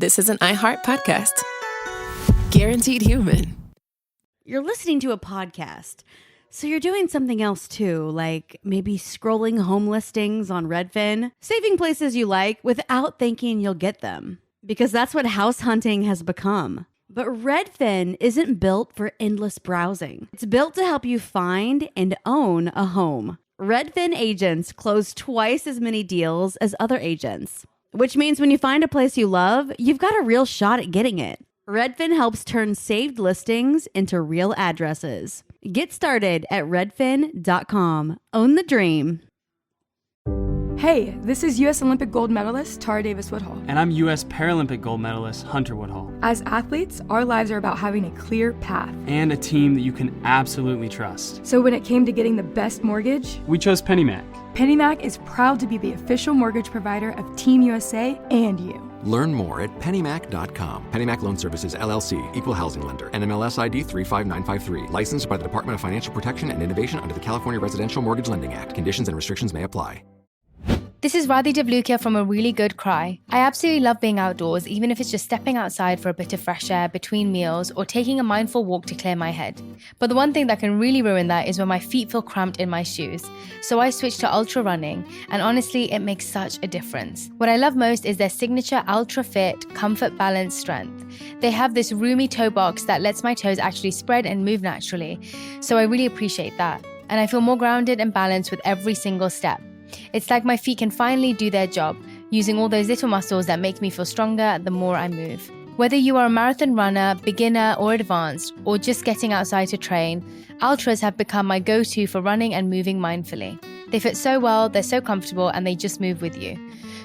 this is an iHeart podcast. Guaranteed human. You're listening to a podcast, so you're doing something else too, like maybe scrolling home listings on Redfin, saving places you like without thinking you'll get them, because that's what house hunting has become. But Redfin isn't built for endless browsing. It's built to help you find and own a home. Redfin agents close twice as many deals as other agents, which means when you find a place you love, you've got a real shot at getting it. Redfin helps turn saved listings into real addresses. Get started at redfin.com. Own the dream. Hey, this is U.S. Olympic gold medalist Tara Davis-Woodhull. And I'm U.S. Paralympic gold medalist Hunter Woodhull. As athletes, our lives are about having a clear path. And a team that you can absolutely trust. So when it came to getting the best mortgage, we chose PennyMac. PennyMac is proud to be the official mortgage provider of Team USA and you. Learn more at pennymac.com. PennyMac Loan Services, LLC, Equal Housing Lender, NMLS ID 35953. Licensed by the Department of Financial Protection and Innovation under the California Residential Mortgage Lending Act. Conditions and restrictions may apply. This is Radhi Devlukia from A Really Good Cry. I absolutely love being outdoors, even if it's just stepping outside for a bit of fresh air between meals or taking a mindful walk to clear my head. But the one thing that can really ruin that is when my feet feel cramped in my shoes. So I switched to ultra running, and honestly, it makes such a difference. What I love most is their signature Ultra Fit Comfort Balance Strength. They have this roomy toe box that lets my toes actually spread and move naturally, so I really appreciate that. And I feel more grounded and balanced with every single step. It's like my feet can finally do their job, using all those little muscles that make me feel stronger the more I move. Whether you are a marathon runner, beginner or advanced, or just getting outside to train, Ultras have become my go-to for running and moving mindfully. They fit so well, they're so comfortable, and they just move with you.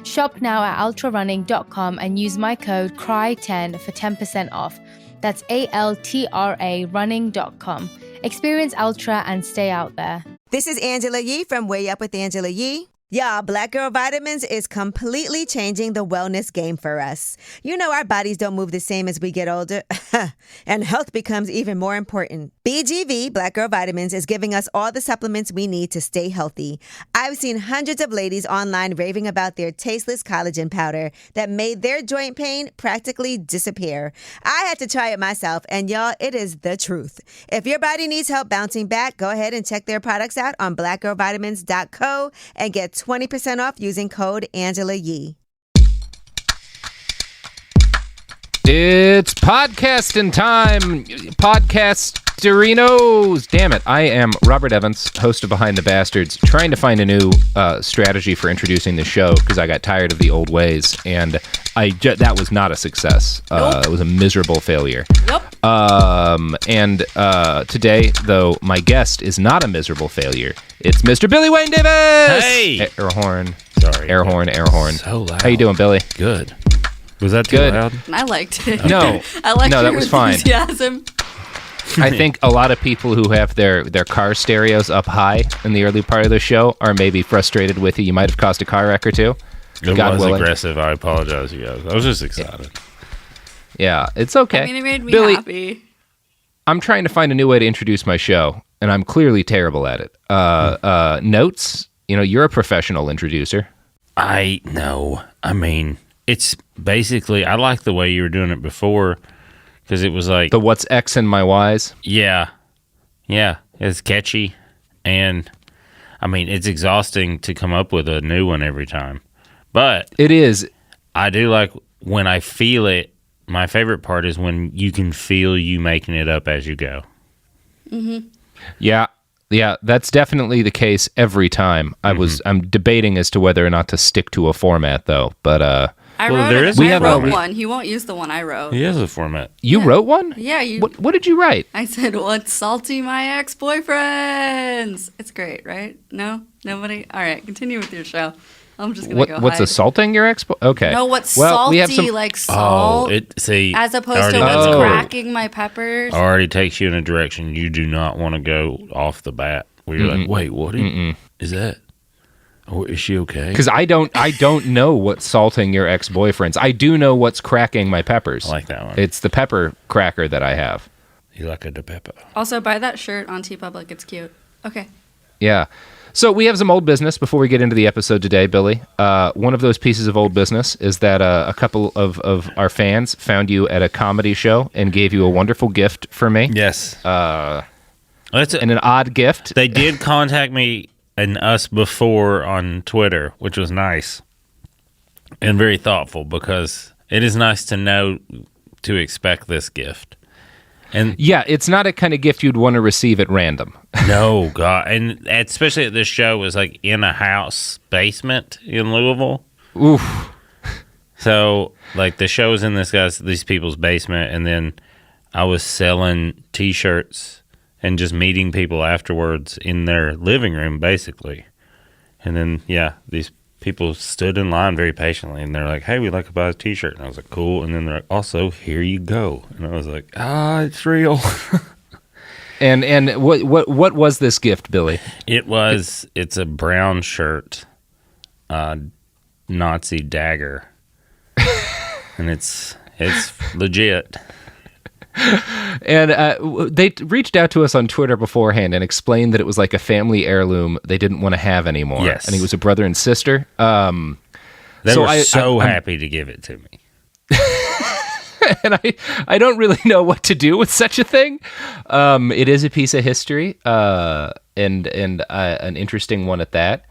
Shop now at ultrarunning.com and use my code CRY10 for 10% off. That's ALTRA running.com. Experience Ultra and stay out there. This is Angela Yee from Way Up with Angela Yee. Y'all, Black Girl Vitamins is completely changing the wellness game for us. You know our bodies don't move the same as we get older, and health becomes even more important. BGV, Black Girl Vitamins, is giving us all the supplements we need to stay healthy. I've seen hundreds of ladies online raving about their tasteless collagen powder that made their joint pain practically disappear. I had to try it myself, and y'all, it is the truth. If your body needs help bouncing back, go ahead and check their products out on blackgirlvitamins.co and get 20% off using code Angela Yee. It's podcasting time, podcasterinos. Damn it, I am Robert Evans, host of Behind the Bastards, trying to find a new strategy for introducing the show because I got tired of the old ways, and that was not a success. Nope. It was a miserable failure. Yep. And today, though, my guest is not a miserable failure. It's Mr. Billy Wayne Davis! Hey! Air horn. Sorry. Air horn, air horn. So loud. How you doing, Billy? Good. Was that too Good. loud? I liked it. No. I liked No, your that was fine. enthusiasm. I think a lot of people who have their car stereos up high in the early part of the show are maybe frustrated with you. You might have caused a car wreck or two. It God was willing. aggressive. I apologize, you guys. I was just excited. Yeah, it's okay. I mean, it made me Billy, happy. I'm trying to find a new way to introduce my show, and I'm clearly terrible at it. Notes? You know, you're a professional introducer. I know. I mean, it's basically, I like the way you were doing it before, because it was like... The what's X and my Y's? Yeah. Yeah. It's catchy, and, I mean, it's exhausting to come up with a new one every time. But... It is. I do like when I feel it. My favorite part is when you can feel you making it up as you go. Mm-hmm. Yeah, that's definitely the case every time. I'm debating as to whether or not to stick to a format, though. But I Well, wrote, there it. is I a wrote format. one. He won't use the one I wrote. He has a format. you wrote one? Yeah, you. What did you write? I said, "What's salty, my ex-boyfriends?" It's great, right? No, nobody. All right, continue with your show. I'm just gonna go. What's hide. assaulting your ex? Okay. No, what's Well, salty we have some- like salt, See, as opposed to already- what's Oh. cracking my peppers. already takes you in a direction you do not want to go off the bat. Where you're like, wait, what is that? Oh, is she okay? Because I don't know what's salting your ex-boyfriends. I do know what's cracking my peppers. I like that one. It's the pepper cracker that I have. You like a de pepper. Also, buy that shirt on TeePublic. It's cute. Okay. Yeah. So we have some old business before we get into the episode today, Billy. One of those pieces of old business is that a couple of our fans found you at a comedy show and gave you a wonderful gift for me. Yes. And an odd gift. They did contact me and us before on Twitter, which was nice and very thoughtful, because it is nice to know to expect this gift. And yeah, it's not a kind of gift you'd want to receive at random. No, God. And especially at this show, was like in a house basement in Louisville. Oof. So, like, the show was in these people's basement, and then I was selling T-shirts and just meeting people afterwards in their living room, basically. And then, yeah, these people stood in line very patiently, and they're like, "Hey, we'd like to buy a T-shirt." And I was like, "Cool." And then they're like, "Also, here you go." And I was like, "It's real." And what was this gift, Billy? It's a brown shirt, Nazi dagger, and it's legit. And they reached out to us on Twitter beforehand and explained that it was like a family heirloom they didn't want to have anymore. Yes. And he was a brother and sister. They were happy to give it to me. And I don't really know what to do with such a thing. It is a piece of history, and an interesting one at that.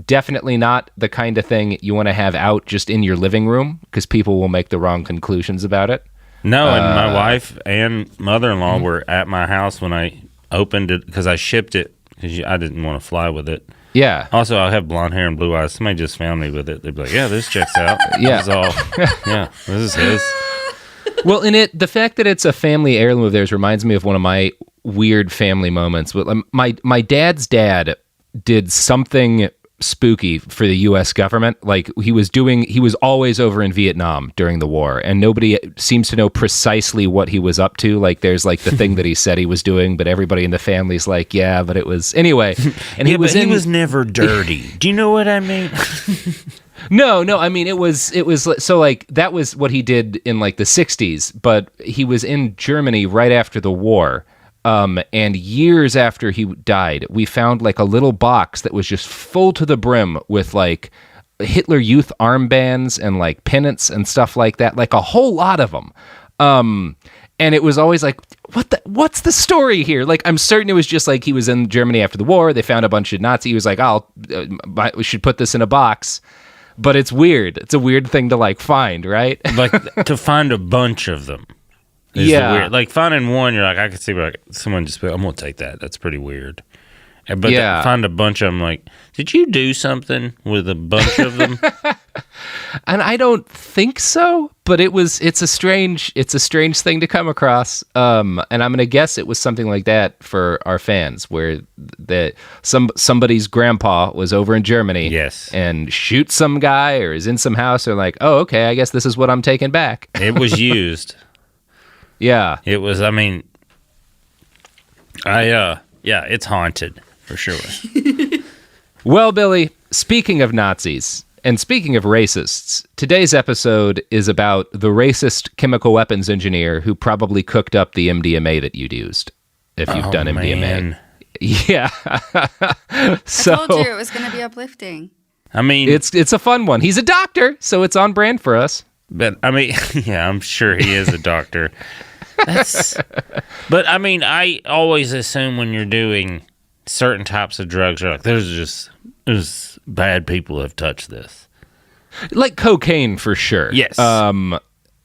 Definitely not the kind of thing you want to have out just in your living room, because people will make the wrong conclusions about it. No, and my wife and mother-in-law were at my house when I opened it, because I shipped it because I didn't want to fly with it. Yeah. Also, I have blonde hair and blue eyes. Somebody just found me with it. They'd be like, "Yeah, this checks out." Yeah. This is his. Well, the fact that it's a family heirloom of theirs reminds me of one of my weird family moments. My dad's dad did something spooky for the U.S. government. Like, he was always over in Vietnam during the war, and nobody seems to know precisely what he was up to. Like, there's like the thing that he said he was doing, but everybody in the family's like, yeah, but it was anyway. And he was never dirty. Do you know what I mean? No, I mean, it was so, like, that was what he did in like the 60s, but he was in Germany right after the war. And years after he died, we found like a little box that was just full to the brim with like Hitler Youth armbands and like pennants and stuff like that, like a whole lot of them. And it was always like, what's the story here? Like, I'm certain it was just like he was in Germany after the war. They found a bunch of Nazi. He was like, we should put this in a box. But it's weird. It's a weird thing to like find, right? Like, to find a bunch of them. Yeah. Like, finding one, you're like, I could see like someone just be like, "I'm gonna take that. That's pretty weird." But find a bunch of them, like, did you do something with a bunch of them? And I don't think so, but it's a strange thing to come across. And I'm gonna guess it was something like that for our fans, where somebody's grandpa was over in Germany, yes, and shoots some guy or is in some house, or like, oh, okay, I guess this is what I'm taking back. It was used. Yeah. It was, I mean, it's haunted, for sure. Well, Billy, speaking of Nazis, and speaking of racists, today's episode is about the racist chemical weapons engineer who probably cooked up the MDMA that you'd used, if you've done MDMA. Man. Yeah. So, I told you it was going to be uplifting. I mean, it's a fun one. He's a doctor, so it's on brand for us. But, I mean, yeah, I'm sure he is a doctor. But, I mean, I always assume when you're doing certain types of drugs, you're like, there's bad people have touched this. Like cocaine, for sure. Yes.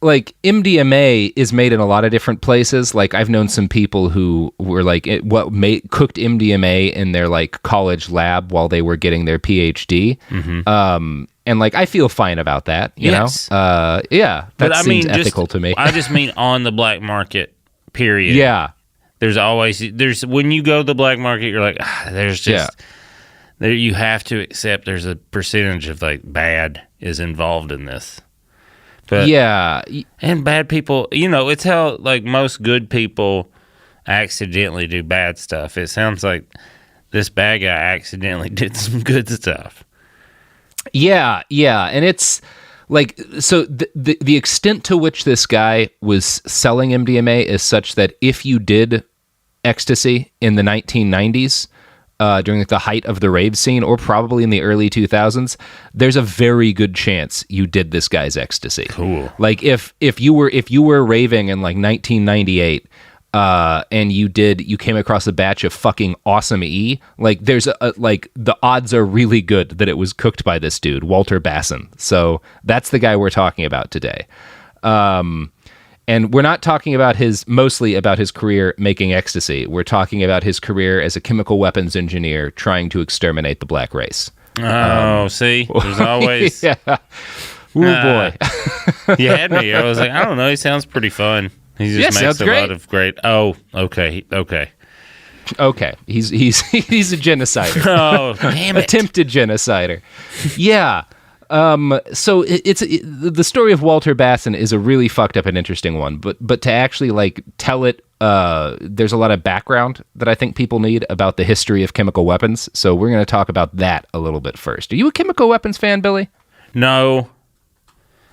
Like, MDMA is made in a lot of different places. Like, I've known some people who were like, cooked MDMA in their like college lab while they were getting their PhD. Mm-hmm. And like, I feel fine about that, you know? Yeah, that seems ethical to me. I just mean on the black market, period. Yeah. There's when you go to the black market, you're like, there you have to accept there's a percentage of like bad is involved in this. But, yeah. And bad people, it's how like most good people accidentally do bad stuff. It sounds like this bad guy accidentally did some good stuff. Yeah, and it's like, so the extent to which this guy was selling MDMA is such that if you did ecstasy in the 1990s, during the height of the rave scene, or probably in the early 2000s, there's a very good chance you did this guy's ecstasy. Cool. Like if you were raving in like 1998, and you came across a batch of fucking awesome E, like there's like the odds are really good that it was cooked by this dude, Woulter Basson. So that's the guy we're talking about today. And we're not talking about mostly about his career making ecstasy. We're talking about his career as a chemical weapons engineer trying to exterminate the black race. See? There's always... Yeah. Ooh, boy. You had me. I was like, I don't know. He sounds pretty fun. He just makes a lot of great... Oh, okay. Okay. He's a genocider. Oh, damn it. Attempted genocider. Yeah. So the story of Woulter Basson is a really fucked up and interesting one, but to actually like tell it, there's a lot of background that I think people need about the history of chemical weapons. So we're going to talk about that a little bit first. Are you a chemical weapons fan, Billy? No.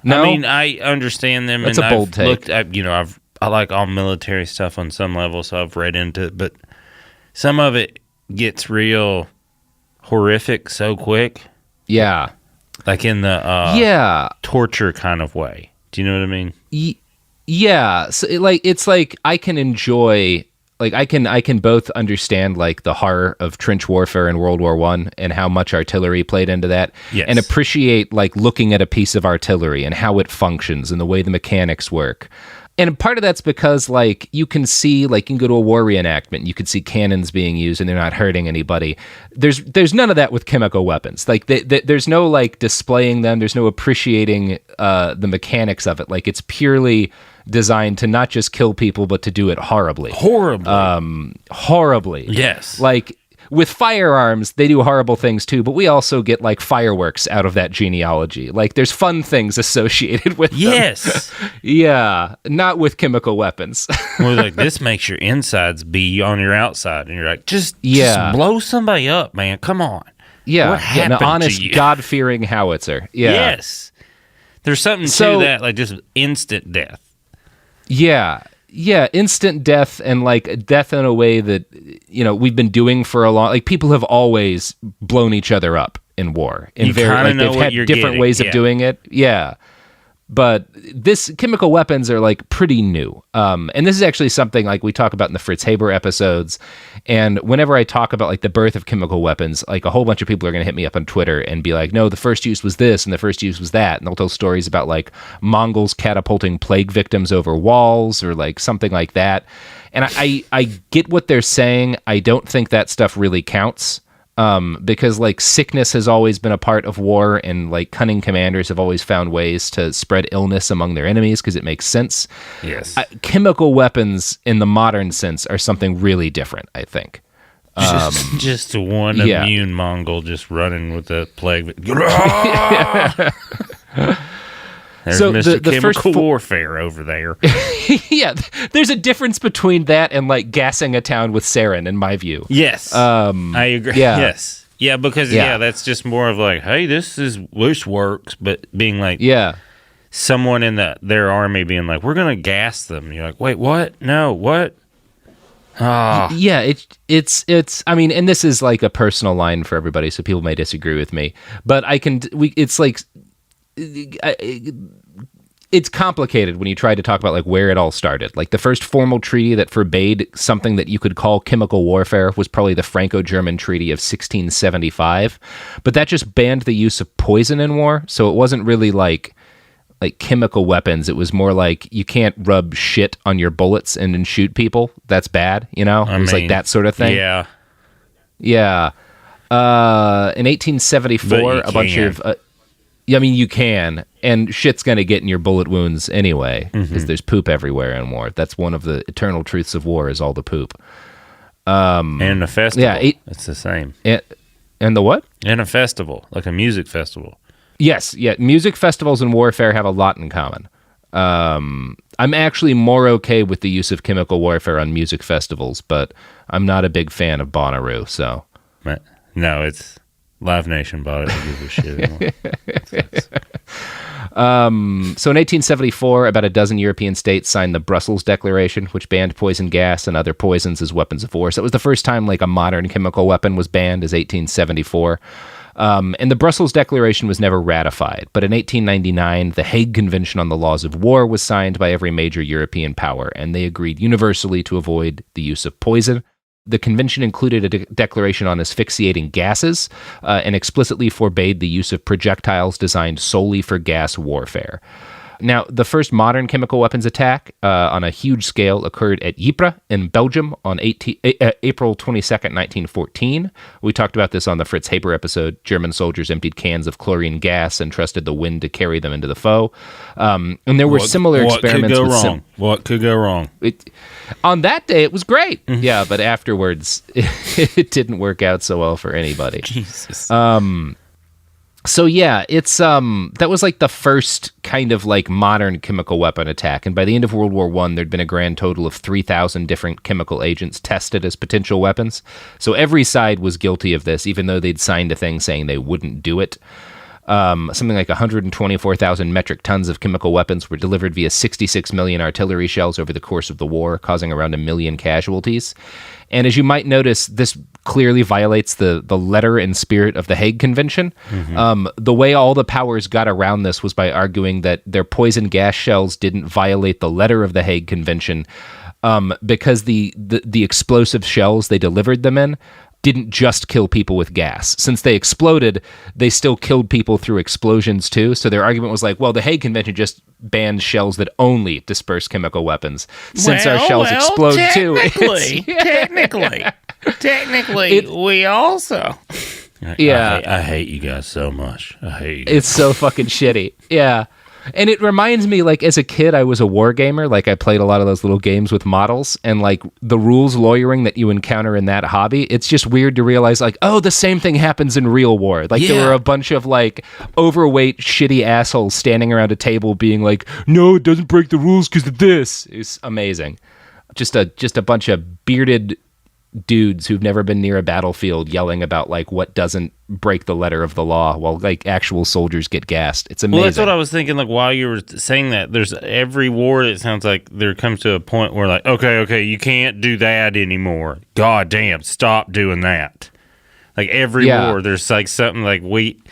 No? I mean, I understand them. That's and a bold take. I like all military stuff on some level, so I've read into it, but some of it gets real horrific so quick. Yeah. Like in the torture kind of way. Do you know what I mean? Yeah. So it's like I can enjoy, like I can both understand like the horror of trench warfare in World War I and how much artillery played into that, and appreciate like looking at a piece of artillery and how it functions and the way the mechanics work. And part of that's because, like, you can see, like, you can go to a war reenactment, you can see cannons being used, and they're not hurting anybody. There's none of that with chemical weapons. Like, there's no, like, displaying them. There's no appreciating the mechanics of it. Like, it's purely designed to not just kill people, but to do it horribly. Horribly. Yes. Like, with firearms, they do horrible things too, but we also get like fireworks out of that genealogy. Like there's fun things associated with them. Yes. Yeah, not with chemical weapons. Well, like this makes your insides be on your outside, and you're like, just blow somebody up, man. Come on. Yeah, what happened an honest, to you? God-fearing howitzer. Yeah. Yes. There's something to that, like just instant death. Yeah. Yeah, instant death, and like death in a way that, you know, we've been doing for a long. Like people have always blown each other up in war. In they've had different ways of doing it. Yeah, but this chemical weapons are like pretty new. And this is actually something like we talk about in the Fritz Haber episodes. And whenever I talk about like the birth of chemical weapons, like a whole bunch of people are going to hit me up on Twitter and be like, no, the first use was this and the first use was that. And they'll tell stories about like Mongols catapulting plague victims over walls or like something like that. And I get what they're saying. I don't think that stuff really counts. Because like sickness has always been a part of war, and like cunning commanders have always found ways to spread illness among their enemies because it makes sense. Yes. Chemical weapons in the modern sense are something really different, I think. Just one immune Mongol just running with the plague. There's so Mr. the Chemical Warfare over there. Yeah, there's a difference between that and like gassing a town with sarin, in my view. Yes, I agree. Yeah. Yes, yeah, because that's just more of like, hey, this works, but being like, someone in their army being like, we're gonna gas them. You're like, wait, what? No, what? Yeah, it's. I mean, and this is like a personal line for everybody, so people may disagree with me, but it's like. It's complicated when you try to talk about like where it all started. Like the first formal treaty that forbade something that you could call chemical warfare was probably the Franco-German Treaty of 1675, but that just banned the use of poison in war. So it wasn't really like chemical weapons. It was more like you can't rub shit on your bullets and then shoot people. That's bad, you know? It was like that sort of thing. Yeah. Yeah. In 1874, a bunch of... I mean, you can, and shit's going to get in your bullet wounds anyway, because there's poop everywhere in war. That's one of the eternal truths of war, is all the poop. And a festival. Yeah, it's the same. And the what? And a festival, like a music festival. Yes, yeah. Music festivals and warfare have a lot in common. I'm actually more okay with the use of chemical warfare on music festivals, but I'm not a big fan of Bonnaroo, so... No, it's... Live Nation bought it. Give a shit anymore. So in 1874, about a dozen European states signed the Brussels Declaration, which banned poison gas and other poisons as weapons of war. So it was the first time like a modern chemical weapon was banned, is 1874. And the Brussels Declaration was never ratified. But in 1899, the Hague Convention on the Laws of War was signed by every major European power, and they agreed universally to avoid the use of poison. The convention included a declaration on asphyxiating gases and explicitly forbade the use of projectiles designed solely for gas warfare. Now, the first modern chemical weapons attack on a huge scale occurred at Ypres in Belgium on April 22nd, 1914. We talked about this on the Fritz Haber episode. German soldiers emptied cans of chlorine gas and trusted the wind to carry them into the foe. And there were similar experiments. What could go wrong? On that day, it was great. Yeah, but afterwards, it didn't work out so well for anybody. Jesus. So yeah, it's that was like the first kind of like modern chemical weapon attack, and by the end of World War I, there'd been a grand total of 3,000 different chemical agents tested as potential weapons. So every side was guilty of this, even though they'd signed a thing saying they wouldn't do it. Something like 124,000 metric tons of chemical weapons were delivered via 66 million artillery shells over the course of the war, causing around 1 million casualties. And as you might notice, this clearly violates the letter and spirit of the Hague Convention. Mm-hmm. The way all the powers got around this was by arguing that their poison gas shells didn't violate the letter of the Hague Convention because the explosive shells they delivered them in didn't just kill people with gas. Since they exploded, they still killed people through explosions too. So their argument was like, well, the Hague Convention just banned shells that only disperse chemical weapons. Since our shells explode too. Technically, we also... Yeah. I hate you guys so much. I hate you. It's so fucking shitty. Yeah. And it reminds me, like, as a kid, I was a war gamer. Like, I played a lot of those little games with models. And, like, the rules lawyering that you encounter in that hobby, it's just weird to realize, like, oh, the same thing happens in real war. Like, there were a bunch of, like, overweight, shitty assholes standing around a table being like, no, it doesn't break the rules because of this. It's amazing. Just a bunch of bearded dudes who've never been near a battlefield yelling about like what doesn't break the letter of the law while like actual soldiers get gassed. It's amazing. Well, that's what I was thinking. Like while you were saying that, there's every war. It sounds like there comes to a point where like, okay, you can't do that anymore. God damn, stop doing that. Like every war, there's like something like we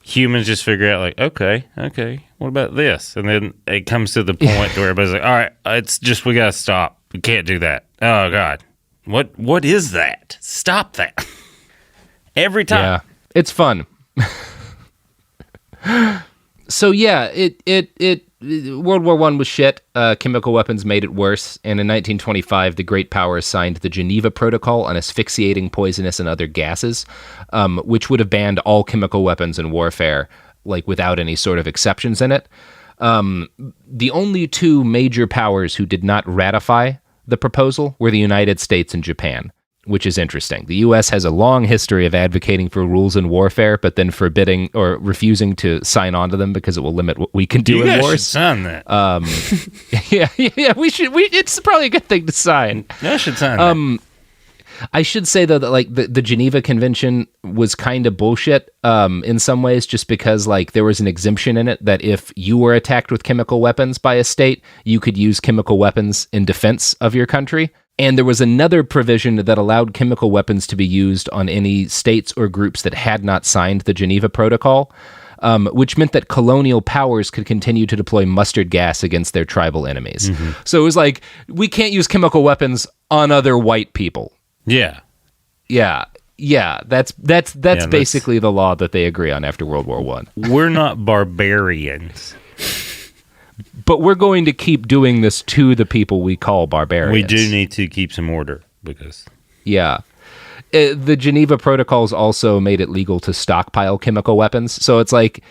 humans just figure out like, okay, what about this? And then it comes to the point where everybody's like, all right, it's just we gotta stop. We can't do that. Oh God. What is that? Stop that. Every time. Yeah. It's fun. So yeah, it World War I was shit. Chemical weapons made it worse. And in 1925, the great powers signed the Geneva Protocol on asphyxiating, poisonous, and other gases, which would have banned all chemical weapons in warfare, like without any sort of exceptions in it. The only two major powers who did not ratify the proposal were the United States and Japan, which is interesting. The U.S. has a long history of advocating for rules in warfare, but then forbidding or refusing to sign on to them because it will limit what we can do in wars. You should sign that. Yeah, we should. It's probably a good thing to sign. I should sign that. I should say, though, that like the Geneva Convention was kind of bullshit in some ways, just because like there was an exemption in it that if you were attacked with chemical weapons by a state, you could use chemical weapons in defense of your country. And there was another provision that allowed chemical weapons to be used on any states or groups that had not signed the Geneva Protocol, which meant that colonial powers could continue to deploy mustard gas against their tribal enemies. Mm-hmm. So it was like, we can't use chemical weapons on other white people. Yeah. That's basically the law that they agree on after World War I. We're not barbarians. But we're going to keep doing this to the people we call barbarians. We do need to keep some order because... Yeah. The Geneva Protocols also made it legal to stockpile chemical weapons. So it's like,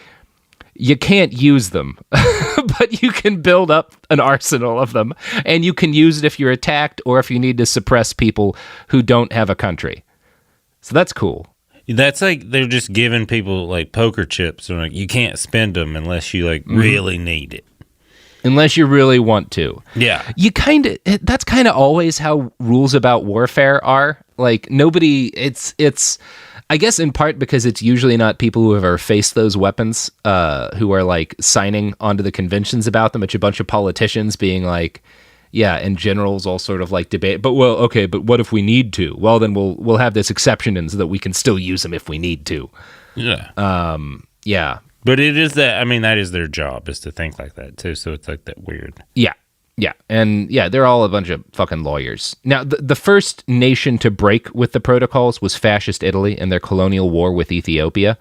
you can't use them, but you can build up an arsenal of them, and you can use it if you're attacked or if you need to suppress people who don't have a country. So that's cool. That's like they're just giving people like poker chips. Or like you can't spend them unless you like really need it. Unless you really want to. Yeah. That's kind of always how rules about warfare are. Like nobody, I guess in part because it's usually not people who have ever faced those weapons who are like signing onto the conventions about them. It's a bunch of politicians being like, yeah, and generals all sort of like debate. But but what if we need to? Well, then we'll have this exception in so that we can still use them if we need to. Yeah. Yeah. But it is that. I mean, that is their job, is to think like that too. So it's like that weird. Yeah. Yeah, and yeah, they're all a bunch of fucking lawyers. Now, the first nation to break with the protocols was fascist Italy in their colonial war with Ethiopia,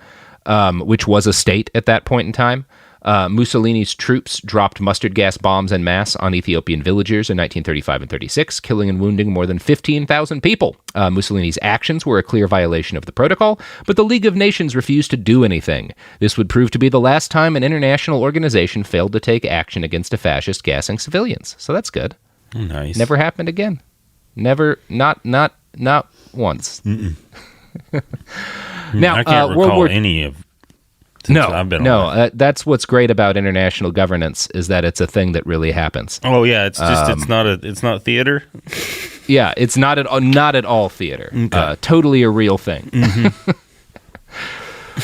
which was a state at that point in time. Mussolini's troops dropped mustard gas bombs en masse on Ethiopian villagers in 1935 and 36, killing and wounding more than 15,000 people. Mussolini's actions were a clear violation of the protocol, but the League of Nations refused to do anything. This would prove to be the last time an international organization failed to take action against a fascist gassing civilians. So that's good. Nice. Never happened again. Never, not once. Now, I can't recall any of. That's what's great about international governance is that it's a thing that really happens. Oh yeah, it's just it's not theater. Yeah, it's not at all theater. Okay. Totally a real thing.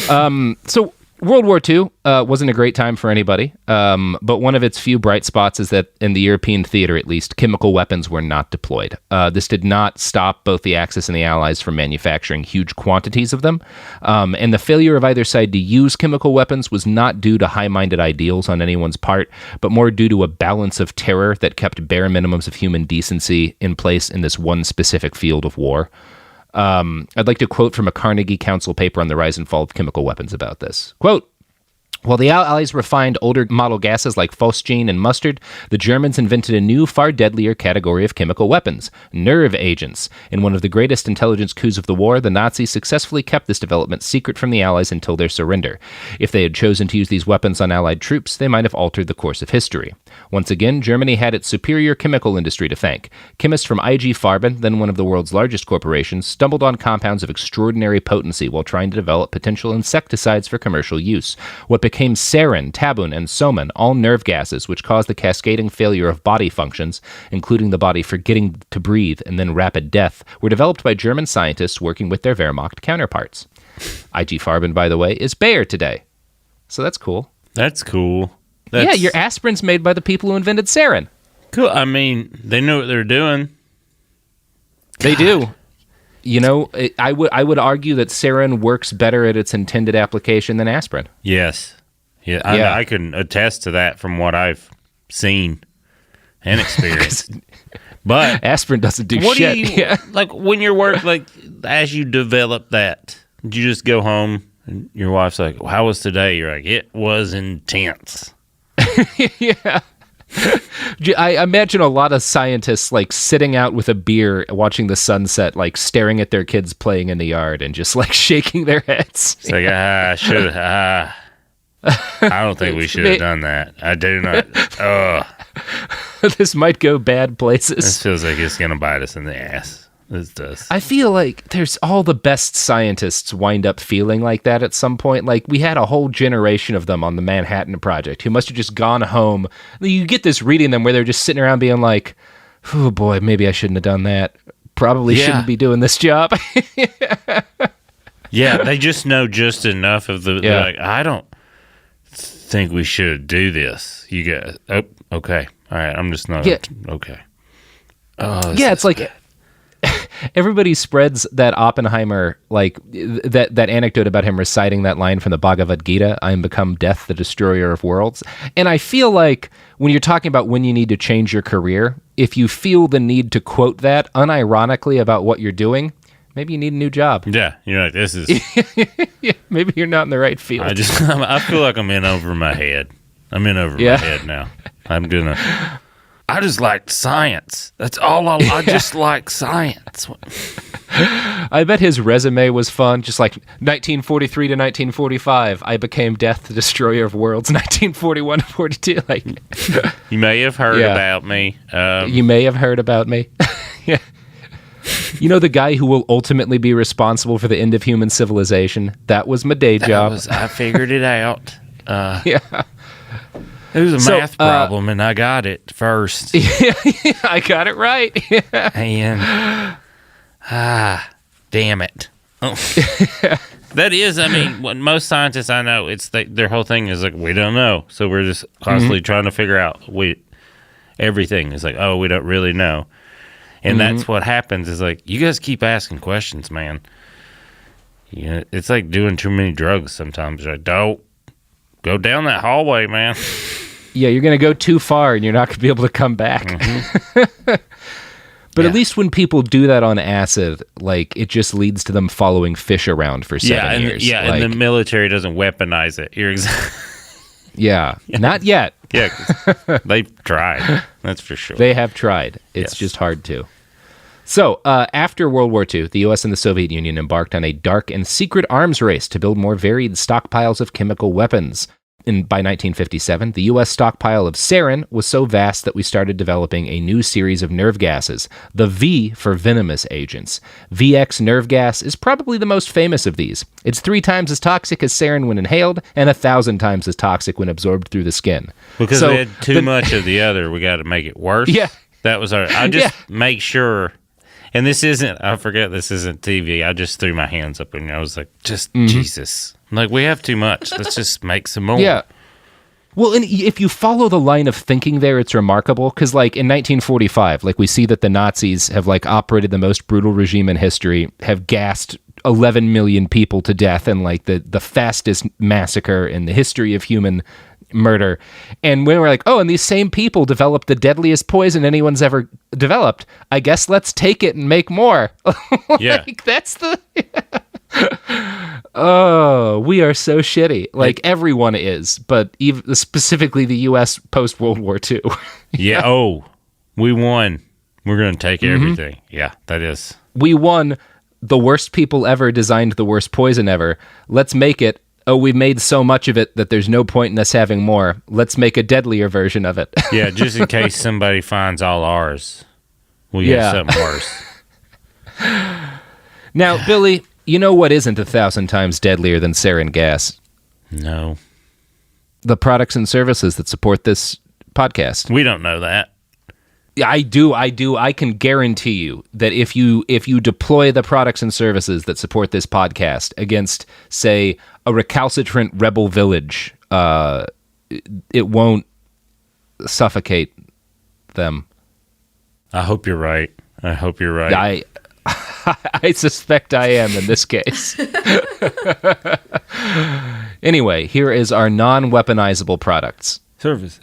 Mm-hmm. So World War II wasn't a great time for anybody, but one of its few bright spots is that in the European theater, at least, chemical weapons were not deployed. This did not stop both the Axis and the Allies from manufacturing huge quantities of them, and the failure of either side to use chemical weapons was not due to high-minded ideals on anyone's part, but more due to a balance of terror that kept bare minimums of human decency in place in this one specific field of war. I'd like to quote from a Carnegie Council paper on the rise and fall of chemical weapons about this. Quote, while the Allies refined older model gases like phosgene and mustard, the Germans invented a new, far deadlier category of chemical weapons, nerve agents. In one of the greatest intelligence coups of the war, the Nazis successfully kept this development secret from the Allies until their surrender. If they had chosen to use these weapons on Allied troops, they might have altered the course of history. Once again, Germany had its superior chemical industry to thank. Chemists from IG Farben, then one of the world's largest corporations, stumbled on compounds of extraordinary potency while trying to develop potential insecticides for commercial use. What became sarin, tabun, and soman, all nerve gases which caused the cascading failure of body functions, including the body forgetting to breathe and then rapid death, were developed by German scientists working with their Wehrmacht counterparts. IG Farben, by the way, is Bayer today. So that's cool. That's cool. Yeah, your aspirin's made by the people who invented sarin. Cool. I mean, they know what they're doing. They do. You know, I would argue that sarin works better at its intended application than aspirin. Yes. Yeah, I can attest to that from what I've seen and experienced. But aspirin doesn't do shit. Like when your work, like as you develop that, did you just go home and your wife's like, well, "How was today?" You're like, "It was intense." Yeah. I imagine a lot of scientists like sitting out with a beer, watching the sunset, like staring at their kids playing in the yard and just like shaking their heads. It's like, I don't think we should have done that. I do not. This might go bad places. This feels like it's going to bite us in the ass. This does. I feel like there's all the best scientists wind up feeling like that at some point. Like we had a whole generation of them on the Manhattan Project who must have just gone home. You get this reading them where they're just sitting around being like, oh boy, maybe I shouldn't have done that. Probably shouldn't be doing this job. Yeah, they just know just enough of the, they're like, I don't think we should do this. You guys, okay. All right, I'm just not, okay. Oh, yeah, it's like... Everybody spreads that Oppenheimer, like that anecdote about him reciting that line from the Bhagavad Gita, I am become death, the destroyer of worlds. And I feel like when you're talking about when you need to change your career, if you feel the need to quote that unironically about what you're doing, maybe you need a new job. Yeah, you're like, this is... Yeah, maybe you're not in the right field. I feel like I'm in over my head. I'm in over my head now. I just like science. That's all I just like science. I bet his resume was fun. Just like 1943 to 1945, I became death, the destroyer of worlds. 1941 to 42. Like, you may have heard about me. You may have heard about me. Yeah. You know the guy who will ultimately be responsible for the end of human civilization? That was my day job. I figured it out. Yeah. It was a math problem, and I got it first. Yeah, I got it right. And, damn it. Oh. That is, I mean, what most scientists I know, it's their whole thing is like, we don't know. So we're just constantly trying to figure out everything. Is like, oh, we don't really know. And that's what happens is like, you guys keep asking questions, man. You know, it's like doing too many drugs sometimes. You're like, don't go down that hallway, man. Yeah, you're going to go too far and you're not going to be able to come back. But at least when people do that on acid, like, it just leads to them following fish around for 7 years. Yeah, like, and the military doesn't weaponize it. You're yeah, not yet. Yeah, 'cause they've tried. That's for sure. They have tried. It's just hard to. So, after World War II, the U.S. and the Soviet Union embarked on a dark and secret arms race to build more varied stockpiles of chemical weapons. By 1957, the U.S. stockpile of sarin was so vast that we started developing a new series of nerve gases, the V for venomous agents. VX nerve gas is probably the most famous of these. It's 3 times as toxic as sarin when inhaled, and 1,000 times as toxic when absorbed through the skin. Because we had too much of the other, we got to make it worse. Yeah. That was I just make sure, and this isn't TV. I just threw my hands up and I was like, just Jesus. Like, we have too much. Let's just make some more. Yeah. Well, and if you follow the line of thinking there, it's remarkable. Because, like, in 1945, like, we see that the Nazis have, like, operated the most brutal regime in history, have gassed 11 million people to death in, like, the fastest massacre in the history of human murder. And when we're like, oh, and these same people developed the deadliest poison anyone's ever developed, I guess let's take it and make more. Yeah. Like, that's the... Oh, we are so shitty. Like, everyone is, but even specifically the U.S. post World War II. Yeah. Oh, we won. We're going to take everything. Yeah, that is. We won. The worst people ever designed the worst poison ever. Let's make it. Oh, we've made so much of it that there's no point in us having more. Let's make a deadlier version of it. Yeah, just in case somebody finds all ours. We get something worse. Now, Billy, you know what isn't 1,000 times deadlier than sarin gas? No. The products and services that support this podcast. We don't know that. Yeah, I do. I can guarantee you that if you deploy the products and services that support this podcast against, say, a recalcitrant rebel village, it won't suffocate them. I hope you're right. I suspect I am in this case. Anyway, here is our non-weaponizable products. Services.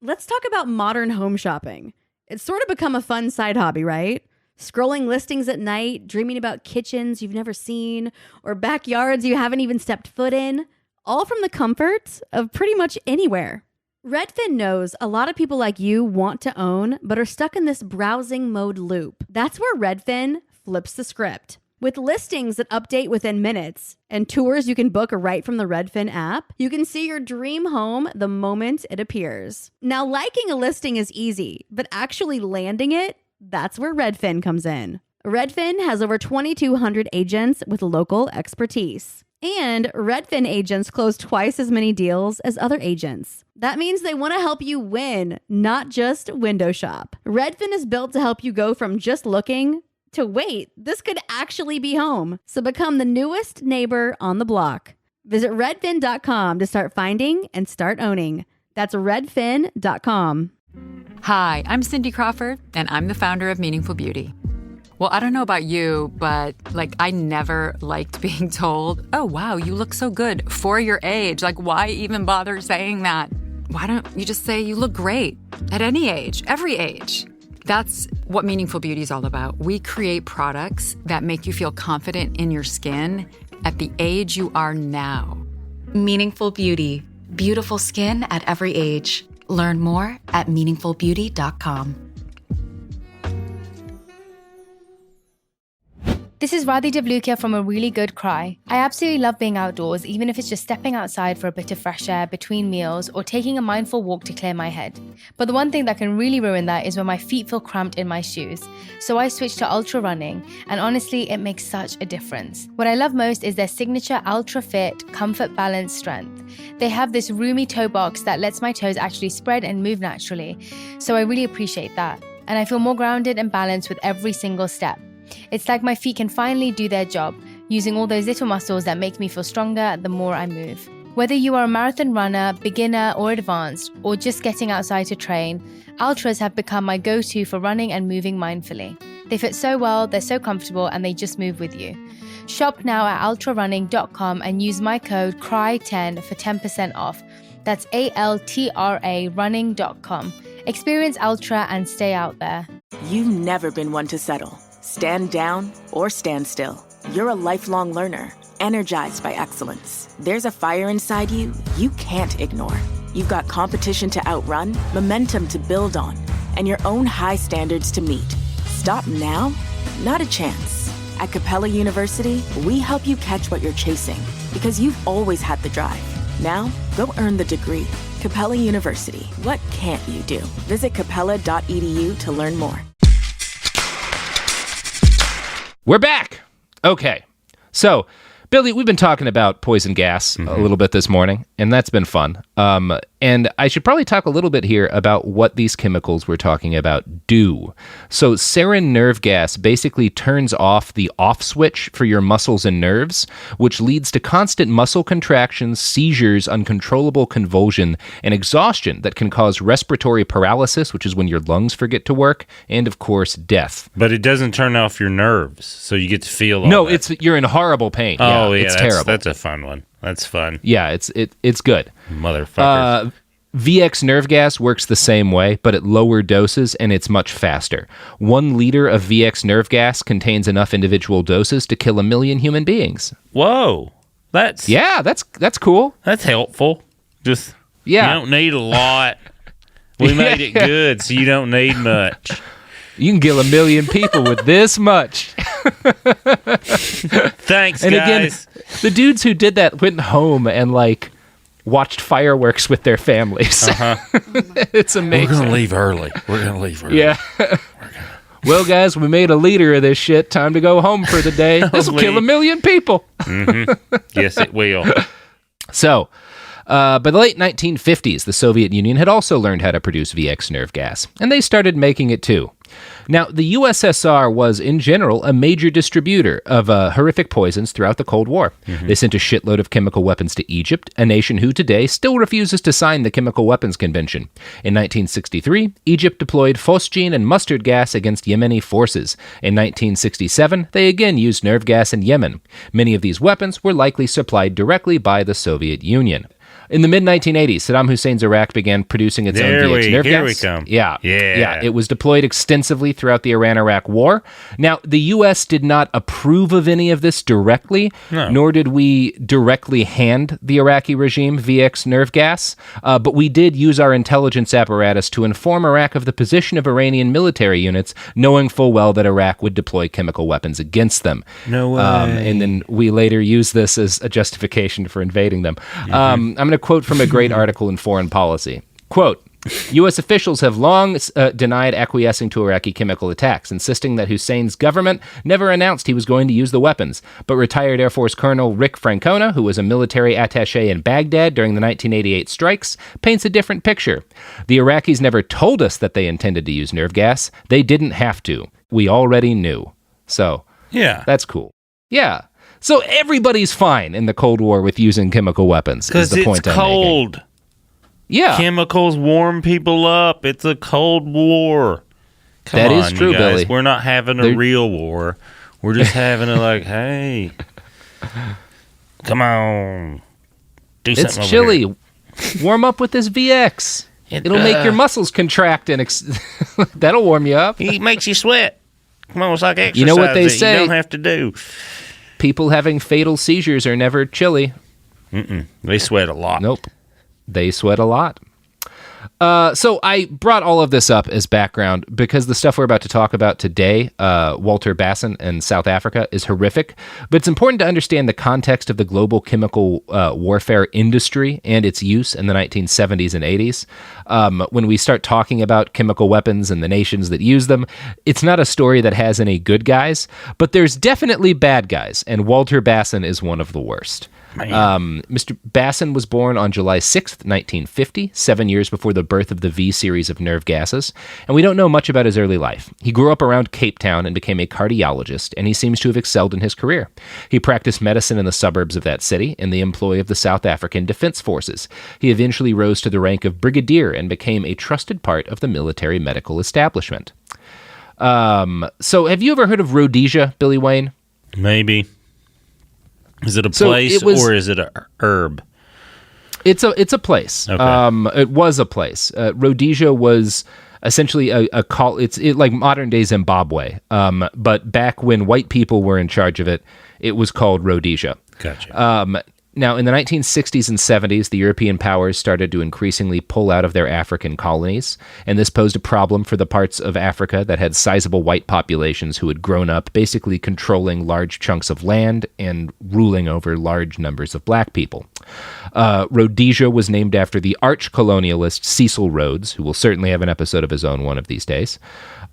Let's talk about modern home shopping. It's sort of become a fun side hobby, right? Scrolling listings at night, dreaming about kitchens you've never seen, or backyards you haven't even stepped foot in, all from the comfort of pretty much anywhere. Redfin knows a lot of people like you want to own, but are stuck in this browsing mode loop. That's where Redfin flips the script. With listings that update within minutes and tours you can book right from the Redfin app, you can see your dream home the moment it appears. Now, liking a listing is easy, but actually landing it, that's where Redfin comes in. Redfin has over 2,200 agents with local expertise. And Redfin agents close twice as many deals as other agents. That means they want to help you win, not just window shop. Redfin is built to help you go from just looking to wait, this could actually be home. So become the newest neighbor on the block. Visit redfin.com to start finding and start owning. That's redfin.com. Hi, I'm Cindy Crawford, and I'm the founder of Meaningful Beauty. Well, I don't know about you, but I never liked being told, oh, wow, you look so good for your age. Like, why even bother saying that? Why don't you just say you look great at any age, every age? That's what Meaningful Beauty is all about. We create products that make you feel confident in your skin at the age you are now. Meaningful Beauty. Beautiful skin at every age. Learn more at meaningfulbeauty.com. This is Radhi Devlukia from A Really Good Cry. I absolutely love being outdoors, even if it's just stepping outside for a bit of fresh air between meals or taking a mindful walk to clear my head. But the one thing that can really ruin that is when my feet feel cramped in my shoes. So I switched to ultra running, and honestly, it makes such a difference. What I love most is their signature ultra fit, comfort balanced strength. They have this roomy toe box that lets my toes actually spread and move naturally, so I really appreciate that. and I feel more grounded and balanced with every single step. It's like my feet can finally do their job, using all those little muscles that make me feel stronger the more I move. Whether you are a marathon runner, beginner, or advanced, or just getting outside to train, Ultras have become my go-to for running and moving mindfully. They fit so well, they're so comfortable, and they just move with you. Shop now at ultrarunning.com and use my code CRY10 for 10% off. That's ALTRA running.com. Experience Ultra and stay out there. You've never been one to settle. Stand down or stand still. You're a lifelong learner, energized by excellence. There's a fire inside you you can't ignore. You've got competition to outrun, momentum to build on, and your own high standards to meet. Stop now? Not a chance. At Capella University, we help you catch what you're chasing because you've always had the drive. Now, go earn the degree. Capella University. What can't you do? Visit capella.edu to learn more. We're back. Okay. So, Billy, we've been talking about poison gas a little bit this morning, and that's been fun. And I should probably talk a little bit here about what these chemicals we're talking about do. So sarin nerve gas basically turns off the off switch for your muscles and nerves, which leads to constant muscle contractions, seizures, uncontrollable convulsion, and exhaustion that can cause respiratory paralysis, which is when your lungs forget to work, and of course, death. But it doesn't turn off your nerves, so you get to feel all No, that. you're in horrible pain. Oh, yeah, it's terrible. That's a fun one. That's fun. Yeah, it's good. Motherfuckers. VX nerve gas works the same way, but at lower doses, and it's much faster. 1 liter of VX nerve gas contains enough individual doses to kill 1 million human beings. Whoa. That's cool. That's helpful. Just, yeah. You don't need a lot. We made it good, so you don't need much. You can kill 1 million people with this much. Thanks, and guys. Again, the dudes who did that went home and, watched fireworks with their families. It's amazing. We're going to leave early. Yeah. Well, guys, we made 1 liter of this shit. Time to go home for the day. This will kill 1 million people. Yes, it will. So, by the late 1950s, the Soviet Union had also learned how to produce VX nerve gas, and they started making it too. Now, the USSR was, in general, a major distributor of horrific poisons throughout the Cold War. They sent a shitload of chemical weapons to Egypt, a nation who today still refuses to sign the Chemical Weapons Convention. In 1963, Egypt deployed phosgene and mustard gas against Yemeni forces. In 1967, they again used nerve gas in Yemen. Many of these weapons were likely supplied directly by the Soviet Union. In the mid-1980s, Saddam Hussein's Iraq began producing its own VX nerve gas. Here we come. Yeah. It was deployed extensively throughout the Iran-Iraq War. Now, the U.S. did not approve of any of this directly, nor did we directly hand the Iraqi regime VX nerve gas, but we did use our intelligence apparatus to inform Iraq of the position of Iranian military units, knowing full well that Iraq would deploy chemical weapons against them. No way. And then we later used this as a justification for invading them. I'm going to quote from a great article in Foreign Policy. Quote, U.S. officials have long denied acquiescing to Iraqi chemical attacks, insisting that Hussein's government never announced he was going to use the weapons. But retired Air Force Colonel Rick Francona, who was a military attaché in Baghdad during the 1988 strikes, paints a different picture. The Iraqis never told us that they intended to use nerve gas. They didn't have to. We already knew. So, yeah, that's cool. Yeah. So everybody's fine in the Cold War with using chemical weapons. Because it's cold. Yeah. Chemicals warm people up. It's a cold war. Come on, is true, you guys. Billy. We're not having a real war. We're just having a hey, come on. Do something It's over chilly. here. Warm up with this VX. It'll make your muscles contract and that'll warm you up. It makes you sweat. Come on, it's like exercise. You know what they say? You don't have to do. People having fatal seizures are never chilly. They sweat a lot. Nope. They sweat a lot. So I brought all of this up as background because the stuff we're about to talk about today, Woulter Basson in South Africa, is horrific. But it's important to understand the context of the global chemical warfare industry and its use in the 1970s and 80s. When we start talking about chemical weapons and the nations that use them, it's not a story that has any good guys, but there's definitely bad guys, and Woulter Basson is one of the worst. Mr. Basson was born on July 6th, 1950, 7 years before the birth of the V series of nerve gases, and we don't know much about his early life. He grew up around Cape Town and became a cardiologist, and he seems to have excelled in his career. He practiced medicine in the suburbs of that city in the employ of the South African Defense Forces. He eventually rose to the rank of brigadier and became a trusted part of the military medical establishment. So have you ever heard of Rhodesia, Billy Wayne? Maybe. Is it a place or is it a herb? It's a place. Okay. It was a place. Rhodesia was essentially it's like modern day Zimbabwe. But back when white people were in charge of it, it was called Rhodesia. Gotcha. Now, in the 1960s and 70s, the European powers started to increasingly pull out of their African colonies, and this posed a problem for the parts of Africa that had sizable white populations who had grown up basically controlling large chunks of land and ruling over large numbers of black people. Rhodesia was named after the arch-colonialist Cecil Rhodes, who will certainly have an episode of his own one of these days.